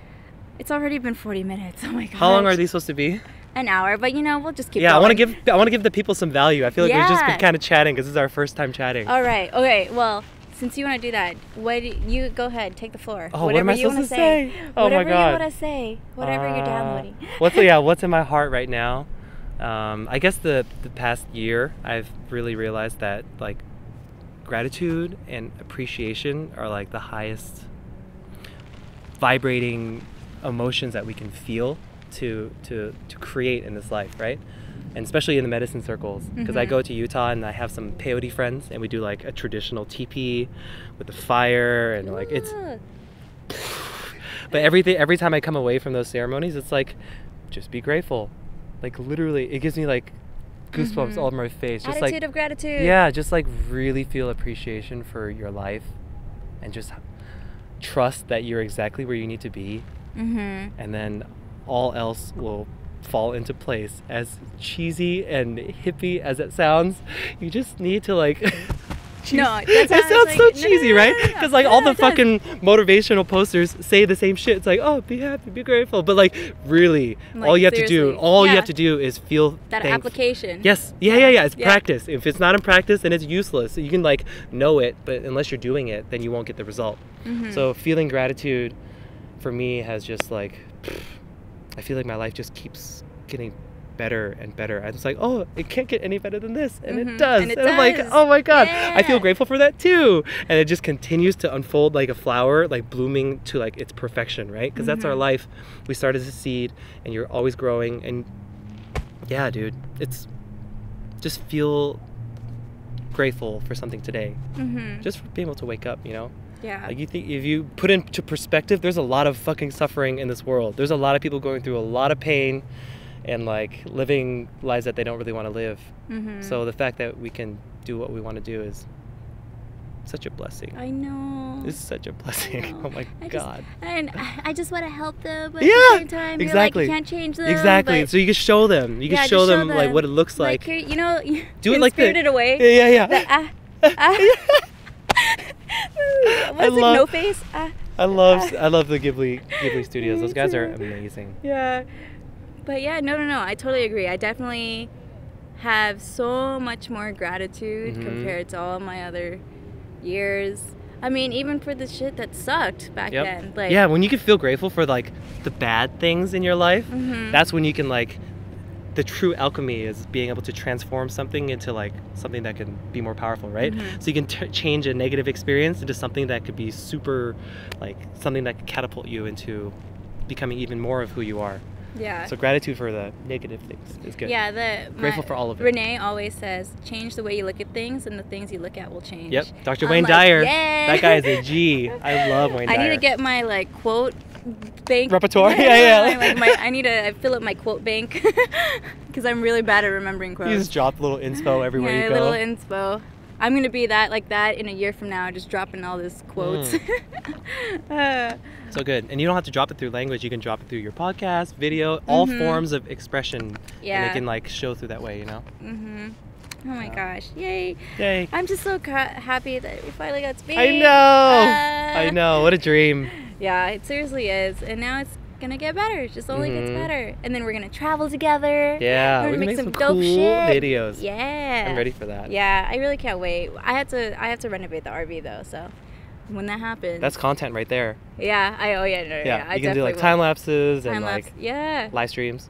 It's already been 40 minutes. Oh my gosh. How long are these supposed to be? An hour, but we'll just keep going. Yeah, I want to give the people some value. I feel like we've just been kind of chatting because this is our first time chatting. All right. Okay. Well, since you want to do that, you go ahead, take the floor. Oh, what am I supposed to say? Oh my God. Whatever you want to say. Whatever you're downloading. What's in my heart right now? I guess the past year I've really realized that like gratitude and appreciation are like the highest vibrating emotions that we can feel to create in this life, right? And especially in the medicine circles, because I go to Utah and I have some peyote friends and we do like a traditional teepee with the fire and like it's but every time I come away from those ceremonies, it's like just be grateful. Like literally it gives me like goosebumps all over my face. Just Attitude of gratitude. Yeah, just like really feel appreciation for your life and just trust that you're exactly where you need to be. And then all else will fall into place. As cheesy and hippie as it sounds, you just need to like No, that's It sounds like, so no, cheesy, no, right? no, no, no. Because like all the fucking motivational posters say the same shit. It's like, oh, be happy, be grateful. But like, really, Like, all you have seriously. you have to do is feel That thankful. application. Yes, yeah. It's practice. If it's not in practice, then it's useless. You can like know it, but unless you're doing it, then you won't get the result. So feeling gratitude, for me, has just like, I feel like my life just keeps getting better and better. I'm just like, oh, it can't get any better than this, and it does. And I'm like, oh my god, I feel grateful for that too. And it just continues to unfold like a flower, like blooming to like its perfection, right? Because that's our life. We start as a seed, and you're always growing. And yeah, dude, it's just feel grateful for something today. Just for being able to wake up, you know. Yeah. Like, you think, if you put into perspective, there's a lot of fucking suffering in this world. There's a lot of people going through a lot of pain and like living lives that they don't really want to live. So the fact that we can do what we want to do is such a blessing. I know. It's such a blessing. Oh my god. I just want to help them, but Yeah, at the same time, exactly. you're like, you can't change them. Exactly. But So you can show them. You can show them like what it looks like. here, you know, Do it like this. Spirited Away. Yeah. What's it, No Face? I love the Ghibli studios. Those guys are amazing. Yeah. But yeah, no. I totally agree. I definitely have so much more gratitude compared to all my other years. I mean, even for the shit that sucked back then. Like, yeah, when you can feel grateful for like the bad things in your life, that's when you can like, the true alchemy is being able to transform something into like something that can be more powerful, right? So you can change a negative experience into something that could be super, like something that could catapult you into becoming even more of who you are. Yeah. So gratitude for the negative things is good. Yeah, grateful for all of it. Renee always says, change the way you look at things, and the things you look at will change. Yep. Dr. Wayne Dyer. Yeah. That guy is a G. I love Wayne Dyer. I need to get my like quote bank repertoire. Yeah. I fill up my quote bank because I'm really bad at remembering quotes. You just drop a little inspo everywhere you go. Little inspo. I'm gonna be that in a year from now, just dropping all these quotes. So good. And you don't have to drop it through language. You can drop it through your podcast, video, all forms of expression. And it can like show through that way, you know? Oh my gosh. Yay. I'm just so happy that we finally got to speak. I know. What a dream. Yeah, it seriously is. And now it's gonna get better. It just only gets better. And then we're gonna travel together. Yeah, we're gonna make some dope cool shit. videos. Yeah. I'm ready for that. Yeah, I really can't wait. I have to renovate the RV though, so when that happens. That's content right there. Yeah. You can do like time lapses and like live streams.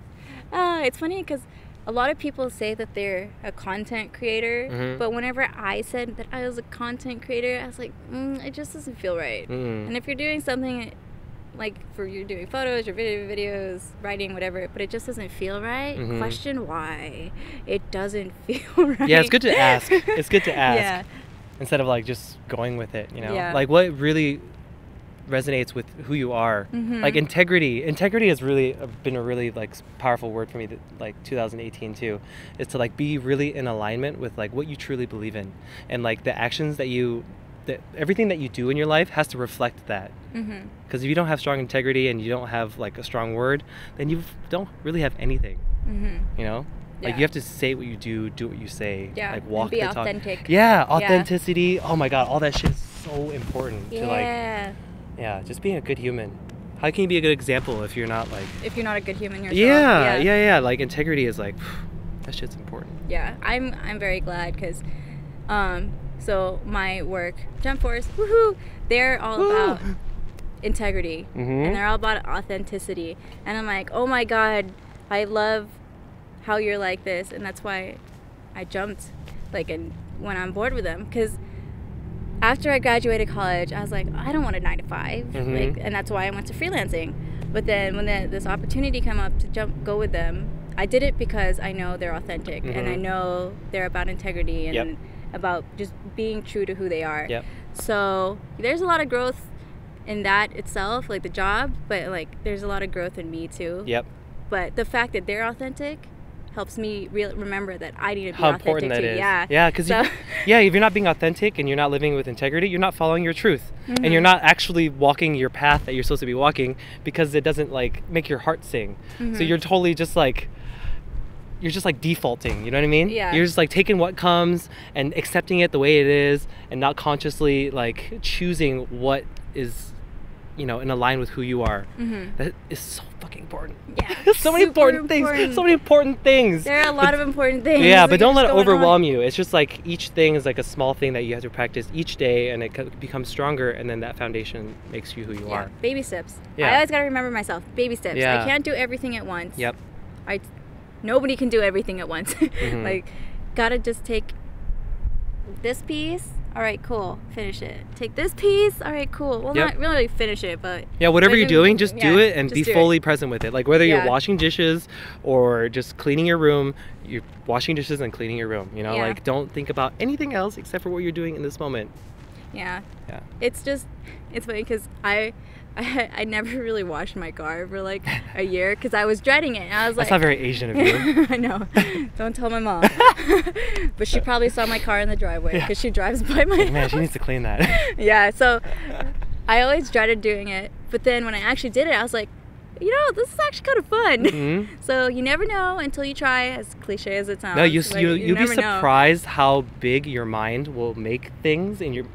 It's funny because a lot of people say that they're a content creator, but whenever I said that I was a content creator, I was like, it just doesn't feel right. And if you're doing something like you're doing photos or videos, writing, whatever, but it just doesn't feel right, question why it doesn't feel right. Yeah, it's good to ask. It's good to ask. Yeah. Instead of like just going with it, you know? Yeah. Like what really resonates with who you are. Like integrity has really been a really like powerful word for me, that like 2018 too, is to like be really in alignment with like what you truly believe in, and like the actions that everything that you do in your life has to reflect that. Because if you don't have strong integrity and you don't have like a strong word, then you don't really have anything. You know, like you have to say what you do what you say, like walk and be the talk. authentic. Yeah, authenticity. Oh my god, all that shit is so important to like. Yeah, just being a good human. How can you be a good example if you're not like... If you're not a good human yourself. Yeah. Like integrity is like, that shit's important. Yeah, I'm very glad because, so my work, Jump Force, woohoo, they're all about integrity and they're all about authenticity. And I'm like, oh my god, I love how you're like this, and that's why I jumped like and went on board with them, because after I graduated college, I was like, I don't want a 9-to-5, like, and that's why I went to freelancing. But then when this opportunity came up to go with them, I did it because I know they're authentic and I know they're about integrity and about just being true to who they are. So there's a lot of growth in that itself, like the job, but like there's a lot of growth in me too. But the fact that they're authentic helps me remember that I need to be authentic too. Yeah, because if you're not being authentic and you're not living with integrity, you're not following your truth, and you're not actually walking your path that you're supposed to be walking, because it doesn't like make your heart sing. So you're totally just like you're just like defaulting, you know what I mean? Yeah. You're just like taking what comes and accepting it the way it is, and not consciously like choosing what is, you know, in line with who you are. That is so fucking important. Yeah. So many important things. So many important things. There are a lot of important things. Yeah, but don't let it overwhelm you. It's just like each thing is like a small thing that you have to practice each day, and it becomes stronger, and then that foundation makes you who you are. Baby steps. Yeah. I always got to remember myself. Baby steps. Yeah. I can't do everything at once. Yep. Nobody can do everything at once. Like, gotta just take this piece. All right, cool. Finish it. Take this piece. All right, cool. Well, not really finish it, but yeah, whatever you're doing, just do it and be fully present with it. Like whether you're washing dishes or just cleaning your room, you're washing dishes and cleaning your room. You know, like don't think about anything else except for what you're doing in this moment. Yeah. Yeah. It's funny because I never really washed my car for like a year because I was dreading it. And I was like, that's not very Asian of you. I know. Don't tell my mom. But she probably saw my car in the driveway because she drives by my house. Man, she needs to clean that. Yeah, so I always dreaded doing it. But then when I actually did it, I was like, you know, this is actually kind of fun. So you never know until you try, as cliche as it sounds. No, you'll be surprised how big your mind will make things in your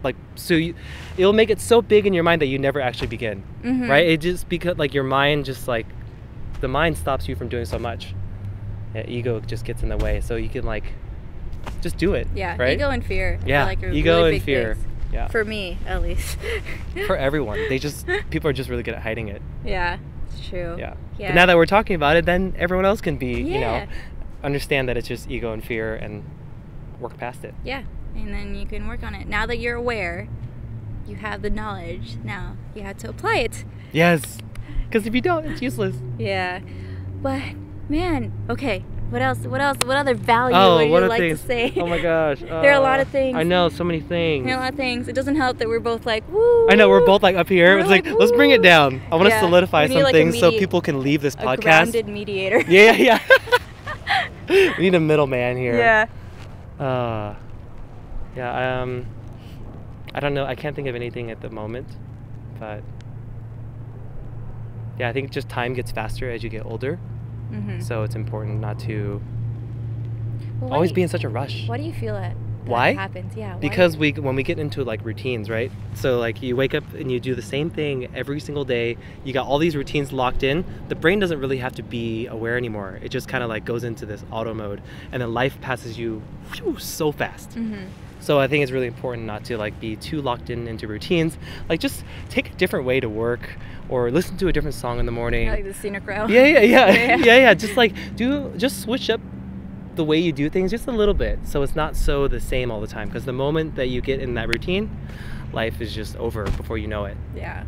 it'll make it so big in your mind that you never actually begin. Right? It just because like your mind just like the mind stops you from doing so much. Yeah, ego just gets in the way, so you can like just do it. Yeah, right? Ego and fear. Yeah, I feel like ego really and fear. Things. Yeah. For me, at least. For everyone, people are just really good at hiding it. Yeah. True. Yeah. But now that we're talking about it, then everyone else can be, you know, understand that it's just ego and fear and work past it. Yeah. And then you can work on it. Now that you're aware, you have the knowledge. Now you have to apply it. Yes. Because if you don't, it's useless. Yeah. But man, okay. What else? What other value would you like to say? Oh my gosh. There are a lot of things. I know, so many things. There are a lot of things. It doesn't help that we're both like, woo. I know, we're both like up here. It's like, let's bring it down. I want to solidify some things so people can leave this podcast. A grounded mediator. Yeah. We need a middleman here. Yeah. I don't know. I can't think of anything at the moment. But yeah, I think just time gets faster as you get older. So it's important not to always be in such a rush. Why do you feel that Why? happens? Yeah. Because when we get into like routines, right? So like you wake up and you do the same thing every single day. You got all these routines locked in. The brain doesn't really have to be aware anymore. It just kind of like goes into this auto mode, and then life passes you so fast. So I think it's really important not to like be too locked into routines. Like just take a different way to work, or listen to a different song in the morning. Like the scenic route. Yeah. Just switch up the way you do things just a little bit, so it's not so the same all the time. Because the moment that you get in that routine, life is just over before you know it. Yeah.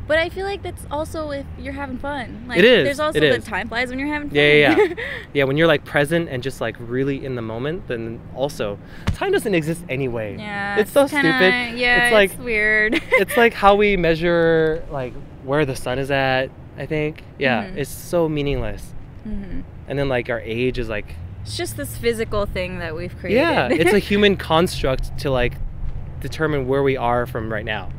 But I feel like that's also if you're having fun. Like, it is. There's also the time flies when you're having fun. Yeah. Yeah, when you're like present and just like really in the moment, then also time doesn't exist anyway. Yeah. It's so stupid. Yeah, it's like weird. It's like how we measure like where the sun is at, I think. Yeah, it's so meaningless. And then like our age is like, it's just this physical thing that we've created. Yeah, it's a human construct to like determine where we are from right now.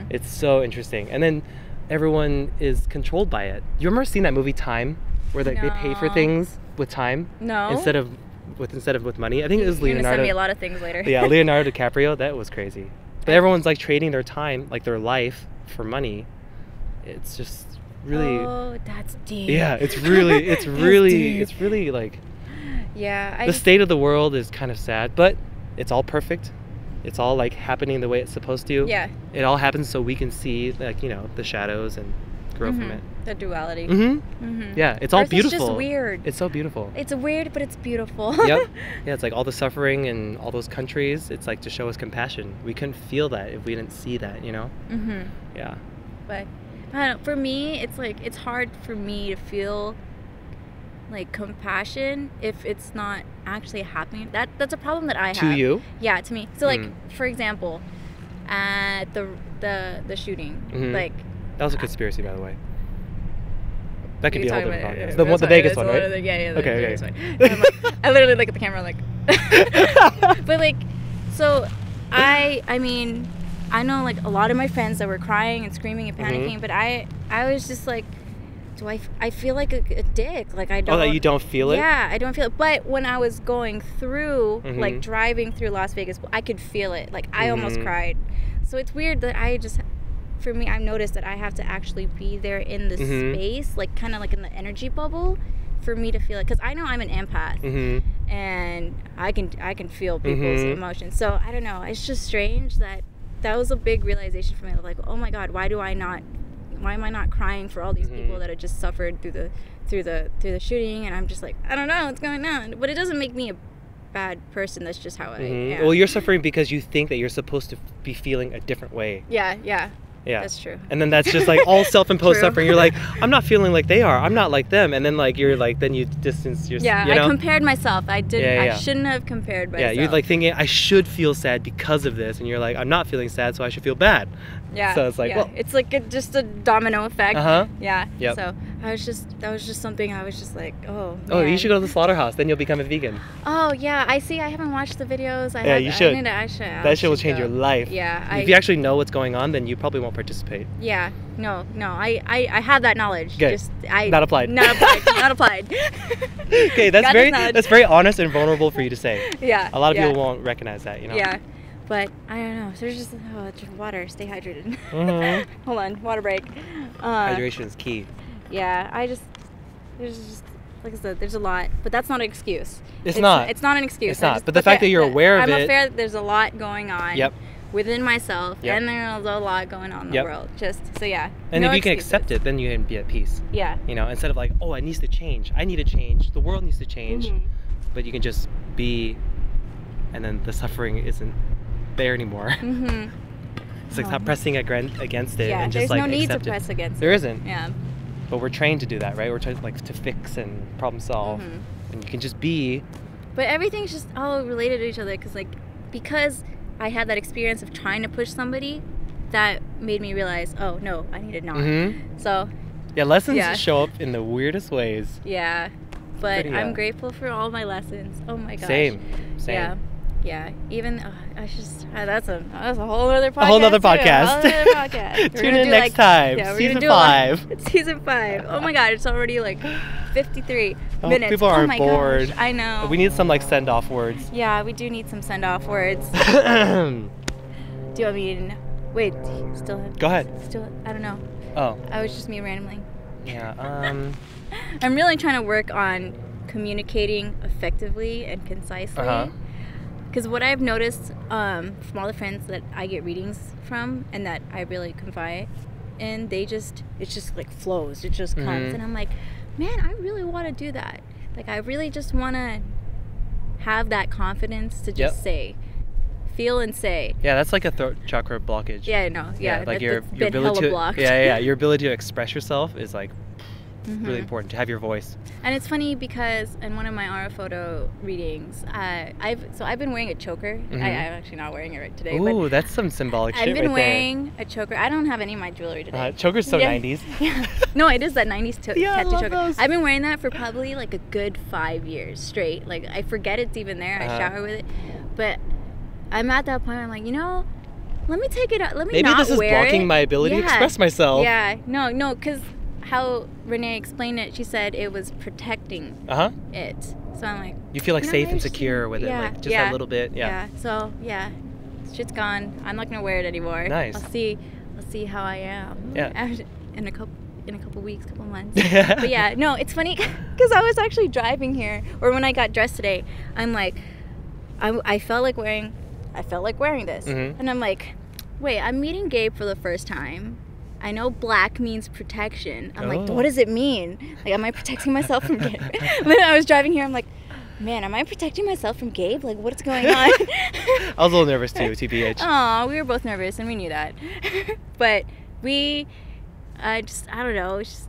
It's so interesting. And then everyone is controlled by it. You remember seeing that movie Time, where they pay for things with time? No. Instead of with money. I think it was Leonardo. You're gonna send me a lot of things later. Yeah, Leonardo DiCaprio. That was crazy. But everyone's like trading their time, like their life, for money. It's just really. Oh, that's deep. Yeah, it's really like. Yeah. The state of the world is kind of sad, but it's all perfect. It's all like happening the way it's supposed to. Yeah. It all happens so we can see like, you know, the shadows and grow from it. The duality. Yeah, it's all beautiful. It's just weird. It's so beautiful. It's weird, but it's beautiful. Yep. Yeah, it's like all the suffering in all those countries. It's like to show us compassion. We couldn't feel that if we didn't see that, you know? Yeah. But I don't know, for me, it's like it's hard for me to feel like compassion if it's not actually happening. That's a problem that I have. To you? Yeah, to me. So like for example, at the shooting, like that was a conspiracy, by the way. That could be a whole different podcast. Yeah, the Vegas one, right? Yeah. Okay. I literally look at the camera like. But like, so I mean, I know like a lot of my friends that were crying and screaming and panicking, but I was just like, I feel like a dick. Like I don't. Oh, that you don't feel it? Yeah, I don't feel it. But when I was going through, Mm-hmm. like driving through Las Vegas, I could feel it. Like I Mm-hmm. almost cried. So it's weird that for me, I've noticed that I have to actually be there in the Mm-hmm. space, like kind of like in the energy bubble, for me to feel it. Because I know I'm an empath, Mm-hmm. and I can feel people's Mm-hmm. emotions. So I don't know. It's just strange that was a big realization for me. Like, oh my God, why am I not crying for all these Mm-hmm. people that had just suffered through the shooting? And I'm just like, I don't know what's going on. But it doesn't make me a bad person. That's just how I am. Well, you're suffering because you think that you're supposed to be feeling a different way. Yeah. Yeah. That's true. And then that's just like all self-imposed True. suffering. You're like, I'm not feeling like they are. I'm not like them. And then like you're like, then you distance yourself. Yeah, you know? I compared myself. I didn't. Yeah. I shouldn't have compared Yeah, myself. you're like thinking I should feel sad because of this, and you're like, I'm not feeling sad, so I should feel bad. Yeah. So it's like, yeah. well, It's like just a domino effect. Uh-huh. Yeah. Yep. So that was just something I was just like, oh. oh, you man. should go to the slaughterhouse. Then you'll become a vegan. Oh yeah, I see. I haven't watched the videos. You should. I should. That shit will change your life. Yeah. If you actually know what's going on, then you probably won't participate. Yeah. No. I have that knowledge. Good. Not applied. Not applied. Not applied. Okay, Got this knowledge. that's very honest and vulnerable for you to say. Yeah. A lot of yeah. people won't recognize that, you know. Yeah. But I don't know. There's just drink water. Stay hydrated. Mhm. Hold on. Water break. Hydration is key. Yeah. There's just like I said, there's a lot, but that's not an excuse. It's not. It's not an excuse. It's not. But the fact that you're aware of I'm it. aware that there's a lot going on. Yep. Within myself, Yep. and there's a lot going on in the Yep. world. Just so yeah. And no if you can excuses. accept it, then you can be at peace. Yeah. You know, instead of like, oh, it needs to change. I need to change. The world needs to change. Mhm. But you can just be, and then the suffering isn't there anymore. Mhm. It's like stop pressing against it Yeah. and just There's like no need to accept it. press against There it. isn't. Yeah. But we're trained to do that, right? We're trained like to fix and problem solve, Mhm. and you can just be. But everything's just all related to each other because I had that experience of trying to push somebody, that made me realize, oh no, I need to not. Mm-hmm. So Yeah, lessons Yeah. show up in the weirdest ways. yeah, but Pretty, I'm grateful for all my lessons. Oh my gosh. Same. Yeah. Even that's a whole other podcast. A whole nother too. A whole podcast. other podcast. We're Tune gonna in do, next time. Yeah, we're Season gonna do 5. It's season 5. Oh my god, it's already like 53 Oh, minutes. people oh aren't my bored. Gosh, I know. We need some like send-off words. Yeah, we do need some send-off words. Do you want me to? Wait, still. Go ahead. Still, I don't know. Oh, I was just me rambling. yeah. I'm really trying to work on communicating effectively and concisely. Uh-huh. Because what I've noticed from all the friends that I get readings from and that I really confide in, it just like flows. It just comes. Mhm. And I'm like, man, I really want to do that. Like, I really just want to have that confidence to just Yep. feel and say. Yeah, that's like a throat chakra blockage. Yeah, I know. Yeah, like your that's been ability hella to blocked. yeah, your ability to express yourself is like Mhm. really important, to have your voice. And it's funny because in one of my aura photo readings, I've been wearing a choker. Mhm. I'm actually not wearing it right today. Ooh, but that's some symbolic I've shit been right wearing a choker. I don't have any of my jewelry today. there. Choker's so Yeah. 90s. Yeah. No, it is that 90s Yeah, I tattoo love choker. those. I've been wearing that for probably like a good 5 years straight. Like, I forget it's even there. I shower with it. But I'm at that point, I'm like, let me take it out. Let me Maybe not this is wear blocking it. my ability to Yeah. express myself. Yeah, no, because how Renee explained it, she said it was protecting Uh-huh. it. So I'm like, You feel like safe I and just- secure with it, yeah, like just yeah, a little bit. Yeah. So yeah, shit's gone. I'm not gonna wear it anymore. Nice. I'll see how I am. Yeah. In a couple weeks, couple months. But yeah, no, it's funny because I was actually driving here, or when I got dressed today, I'm like, I felt like wearing this, Mhm. and I'm like, wait, I'm meeting Gabe for the first time. I know black means protection. I'm like, Oh. what does it mean? Like, am I protecting myself from Gabe? Then I was driving here, I'm like, man, am I protecting myself from Gabe? Like, what's going on? I was a little nervous too, TBH. Aw, we were both nervous and we knew that. But I don't know, it's just,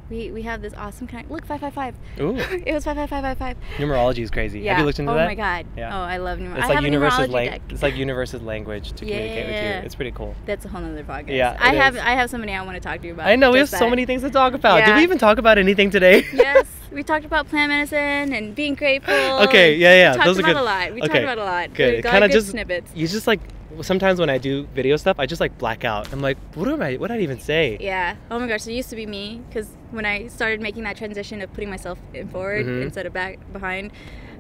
we have this awesome look, 555. Ooh. It was 55555. Numerology is crazy. Yeah. Have you looked into that? Oh my god. Yeah. Oh, I love numerology. It's I like have a universe's numerology deck. It's like universe's language to communicate with Yeah. you. It's pretty cool. That's a whole nother podcast. Yeah, I it is. have somebody I want to talk to you about. I know we have just so that. many things to talk about. Did Yeah. we even talk about anything today? Yes, we talked about plant medicine and being grateful. Okay, yeah. We talked Those are about good. a lot. We talked Okay, about a lot. Good. We It got kind of good just snippets. you just like sometimes when I do video stuff, I just like black out. I'm like, what did I even say? Yeah. Oh my gosh, it used to be me, because when I started making that transition of putting myself in forward instead of behind,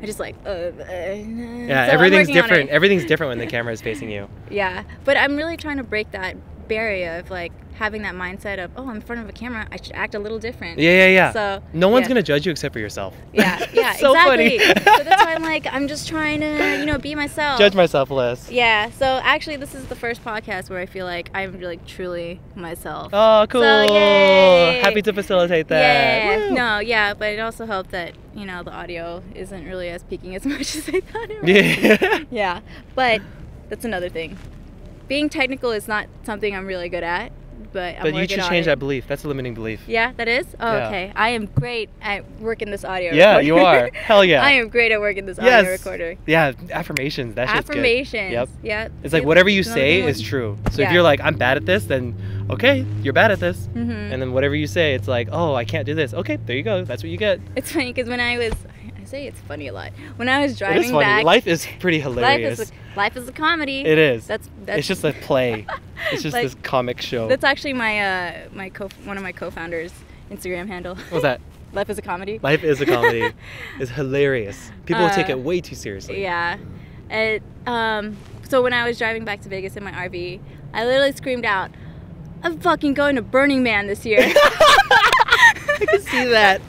I just like, yeah, so everything's different. Everything's different when the camera is facing you. Yeah, but I'm really trying to break that barrier of like having that mindset of, oh, I'm in front of a camera, I should act a little different. Yeah. So no one's gonna judge you except for yourself. Yeah, So exactly. funny. So that's why I'm like, I'm just trying to, be myself. Judge myself less. Yeah. So actually, this is the first podcast where I feel like I'm like truly myself. Oh, cool. So, yay. Happy to facilitate that. Yeah. Woo. No, yeah, but it also helped that the audio isn't really as peaking as much as I thought it was. Yeah. Yeah, but that's another thing. Being technical is not something I'm really good at. But you should change that belief. That's a limiting belief. Yeah, that is? Oh, yeah. Okay. I am great at working this audio recorder. recorder. You are. Hell yeah. I am great at working this audio recorder. Yeah, affirmations. That shit's good. Affirmations. Yep. Yeah. It's like whatever you say is true. So if you're like, I'm bad at this, then okay, you're bad at this. And then whatever you say, it's like, oh, I can't do this. Okay, there you go. That's what you get. It's funny because when I say it's funny a lot. When I was driving it is funny. back, Life is pretty hilarious. Life is a comedy. It is. That's it's just a play. It's just this comic show. That's actually my one of my co-founders' Instagram handle. What's that? Life is a comedy. Life is a comedy. It's hilarious. People take it way too seriously. Yeah. So when I was driving back to Vegas in my RV, I literally screamed out, "I'm fucking going to Burning Man this year." I can see that.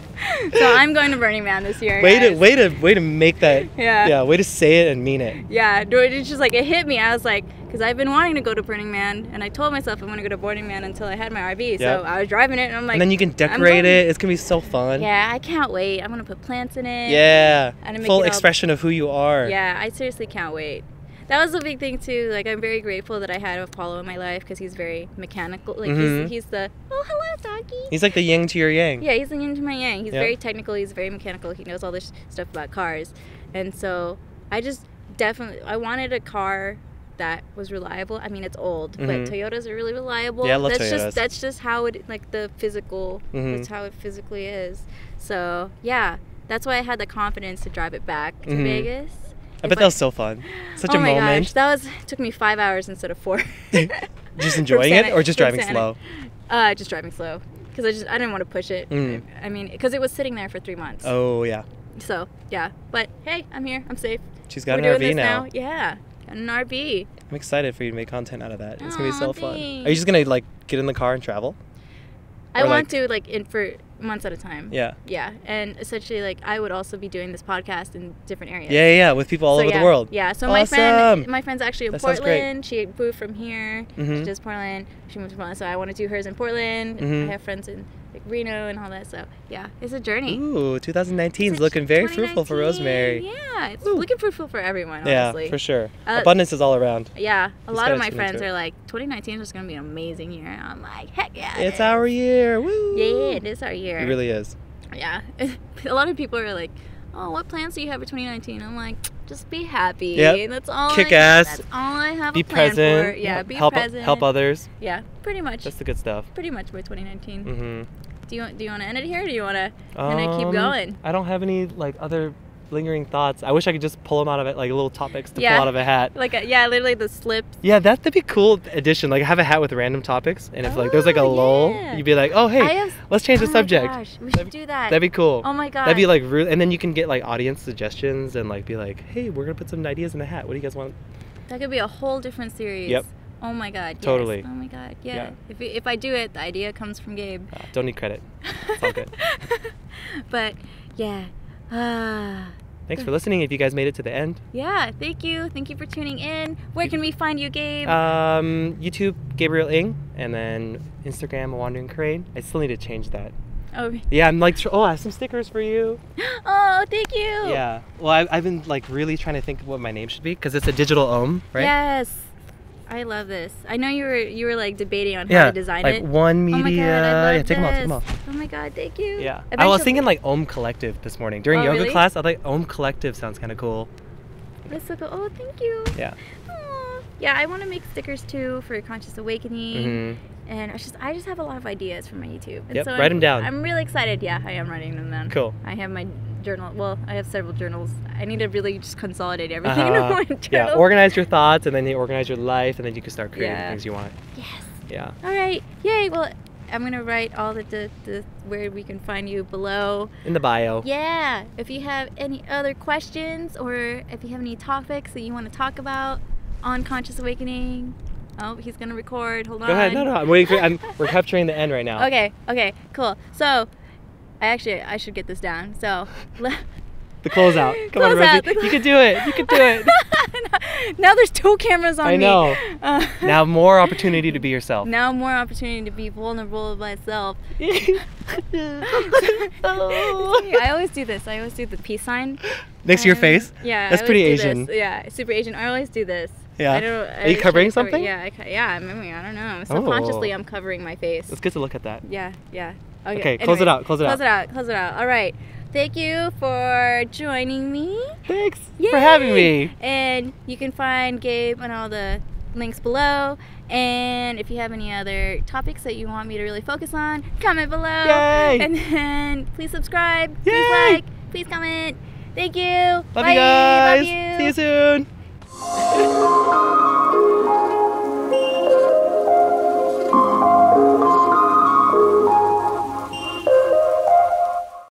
So I'm going to Burning Man this year. Way to make that. Yeah. Way to say it and mean it. Yeah. It's just like it hit me. I was like, because I've been wanting to go to Burning Man, and I told myself I'm going to go to Burning Man until I had my RV. So I was driving it, and I'm like. And then you can decorate it. It's gonna be so fun. Yeah, I can't wait. I'm gonna put plants in it. Yeah. And full expression of who you are. Yeah, I seriously can't wait. That was a big thing too. Like, I'm very grateful that I had Apollo in my life because he's very mechanical. Like he's the hello doggy. He's like the yin to your yang. Yeah, he's the yin to my yang. He's very technical. He's very mechanical. He knows all this stuff about cars, and so I just I wanted a car that was reliable. I mean, it's old, but Toyotas are really reliable. Yeah, I love Toyotas. That's just how it the physical. That's how it physically is. So yeah, that's why I had the confidence to drive it back to Vegas. I bet that was so fun. Such a moment. Oh my gosh, took me 5 hours instead of 4. Just enjoying it, or just driving slow? Just driving slow, because I didn't want to push it. I mean, because it was sitting there for 3 months. Oh yeah. So yeah, but hey, I'm here. I'm safe. She's got an RV now. Yeah, got an RV. I'm excited for you to make content out of that. It's gonna be so fun. Are you just gonna like get in the car and travel? I want to for months at a time. Yeah. Yeah, and essentially I would also be doing this podcast in different areas. Yeah, with people all over the world. Yeah, so awesome. my friend's actually in Portland. She moved from here. She does Portland. She moved to Portland, so I want to do hers in Portland. I have friends in Reno and all that. So yeah, it's a journey. Ooh, 2019 is looking very fruitful for Rosemary. Yeah, it's looking fruitful for everyone. Honestly. Yeah, for sure. Abundance is all around. Yeah, a lot of my friends are like, 2019 is just gonna be an amazing year. And I'm like, heck yeah, it's our year. Woo! Yeah, it is our year. It really is. Yeah, a lot of people are like, oh, what plans do you have for 2019? I'm like, just be happy. Yep. That's all. Kick ass. That's all I have. Be a plan present. For. Yeah, be present. Help others. Yeah, pretty much. That's the good stuff. Pretty much by 2019. Do you want to end it here, or do you want to keep going? I don't have any other lingering thoughts. I wish I could just pull them out of it, like little topics to pull out of a hat. Literally the slips. Yeah, that'd be cool addition. Like have a hat with random topics, and if there's a lull, you'd be like, oh hey, let's change the subject. Gosh, we should do that. That'd be cool. Oh my god. That'd be really, and then you can get audience suggestions and be like, hey, we're gonna put some ideas in the hat. What do you guys want? That could be a whole different series. Yep. Oh my god. Yes. Totally. Oh my god. Yeah. If I do it, the idea comes from Gabe. Don't need credit. It's all good. But yeah. Thanks for listening. If you guys made it to the end. Yeah. Thank you. Thank you for tuning in. Where can we find you, Gabe? YouTube, Gabriel Ng, and then Instagram, A Wandering Crane. I still need to change that. Oh. Yeah, I'm I have some stickers for you. Oh, thank you. Yeah. Well, I've been really trying to think of what my name should be because it's a digital ohm, right? Yes. I love this. I know you were debating on how to design it. One Media. Oh my god, I love take them off. Oh my god, thank you. Yeah. I was thinking Ohm Collective this morning during yoga class. I thought Ohm Collective sounds kind of cool. That's so cool. Oh, thank you. Yeah. Aww. Yeah, I want to make stickers too for Conscious Awakening. And I just have a lot of ideas for my YouTube. And write them down. I'm really excited. Yeah, I am writing them down. Cool. I have my journal. Well, I have several journals. I need to really just consolidate everything into one journal. Yeah, organize your thoughts, and then you organize your life, and then you can start creating things you want. Yes. Yeah. All right. Yay. Well, I'm gonna write all the where we can find you below. In the bio. Yeah. If you have any other questions, or if you have any topics that you want to talk about on Conscious Awakening. Oh, he's gonna record. Hold on. Go ahead. No, I'm waiting for. We're capturing the end right now. Okay. Cool. So, I should get this down. So, the closeout. Come on, Rosie. You can do it. You can do it. Now there's 2 cameras on me. I know. Now more opportunity to be yourself. Now more opportunity to be vulnerable with myself. I always do this. I always do the peace sign. Next to your face? Yeah. That's pretty Asian. Yeah, super Asian. I always do this. Yeah. Are you covering something? Yeah, I don't know. Subconsciously, I'm covering my face. It's good to look at that. Yeah. Okay, close it out. Close it out. All right. Thank you for joining me. Thanks for having me. And you can find Gabe on all the links below. And if you have any other topics that you want me to really focus on, comment below. Yay! And then please subscribe. Yay! Please like. Please comment. Thank you. Love you guys. Love you. See you soon.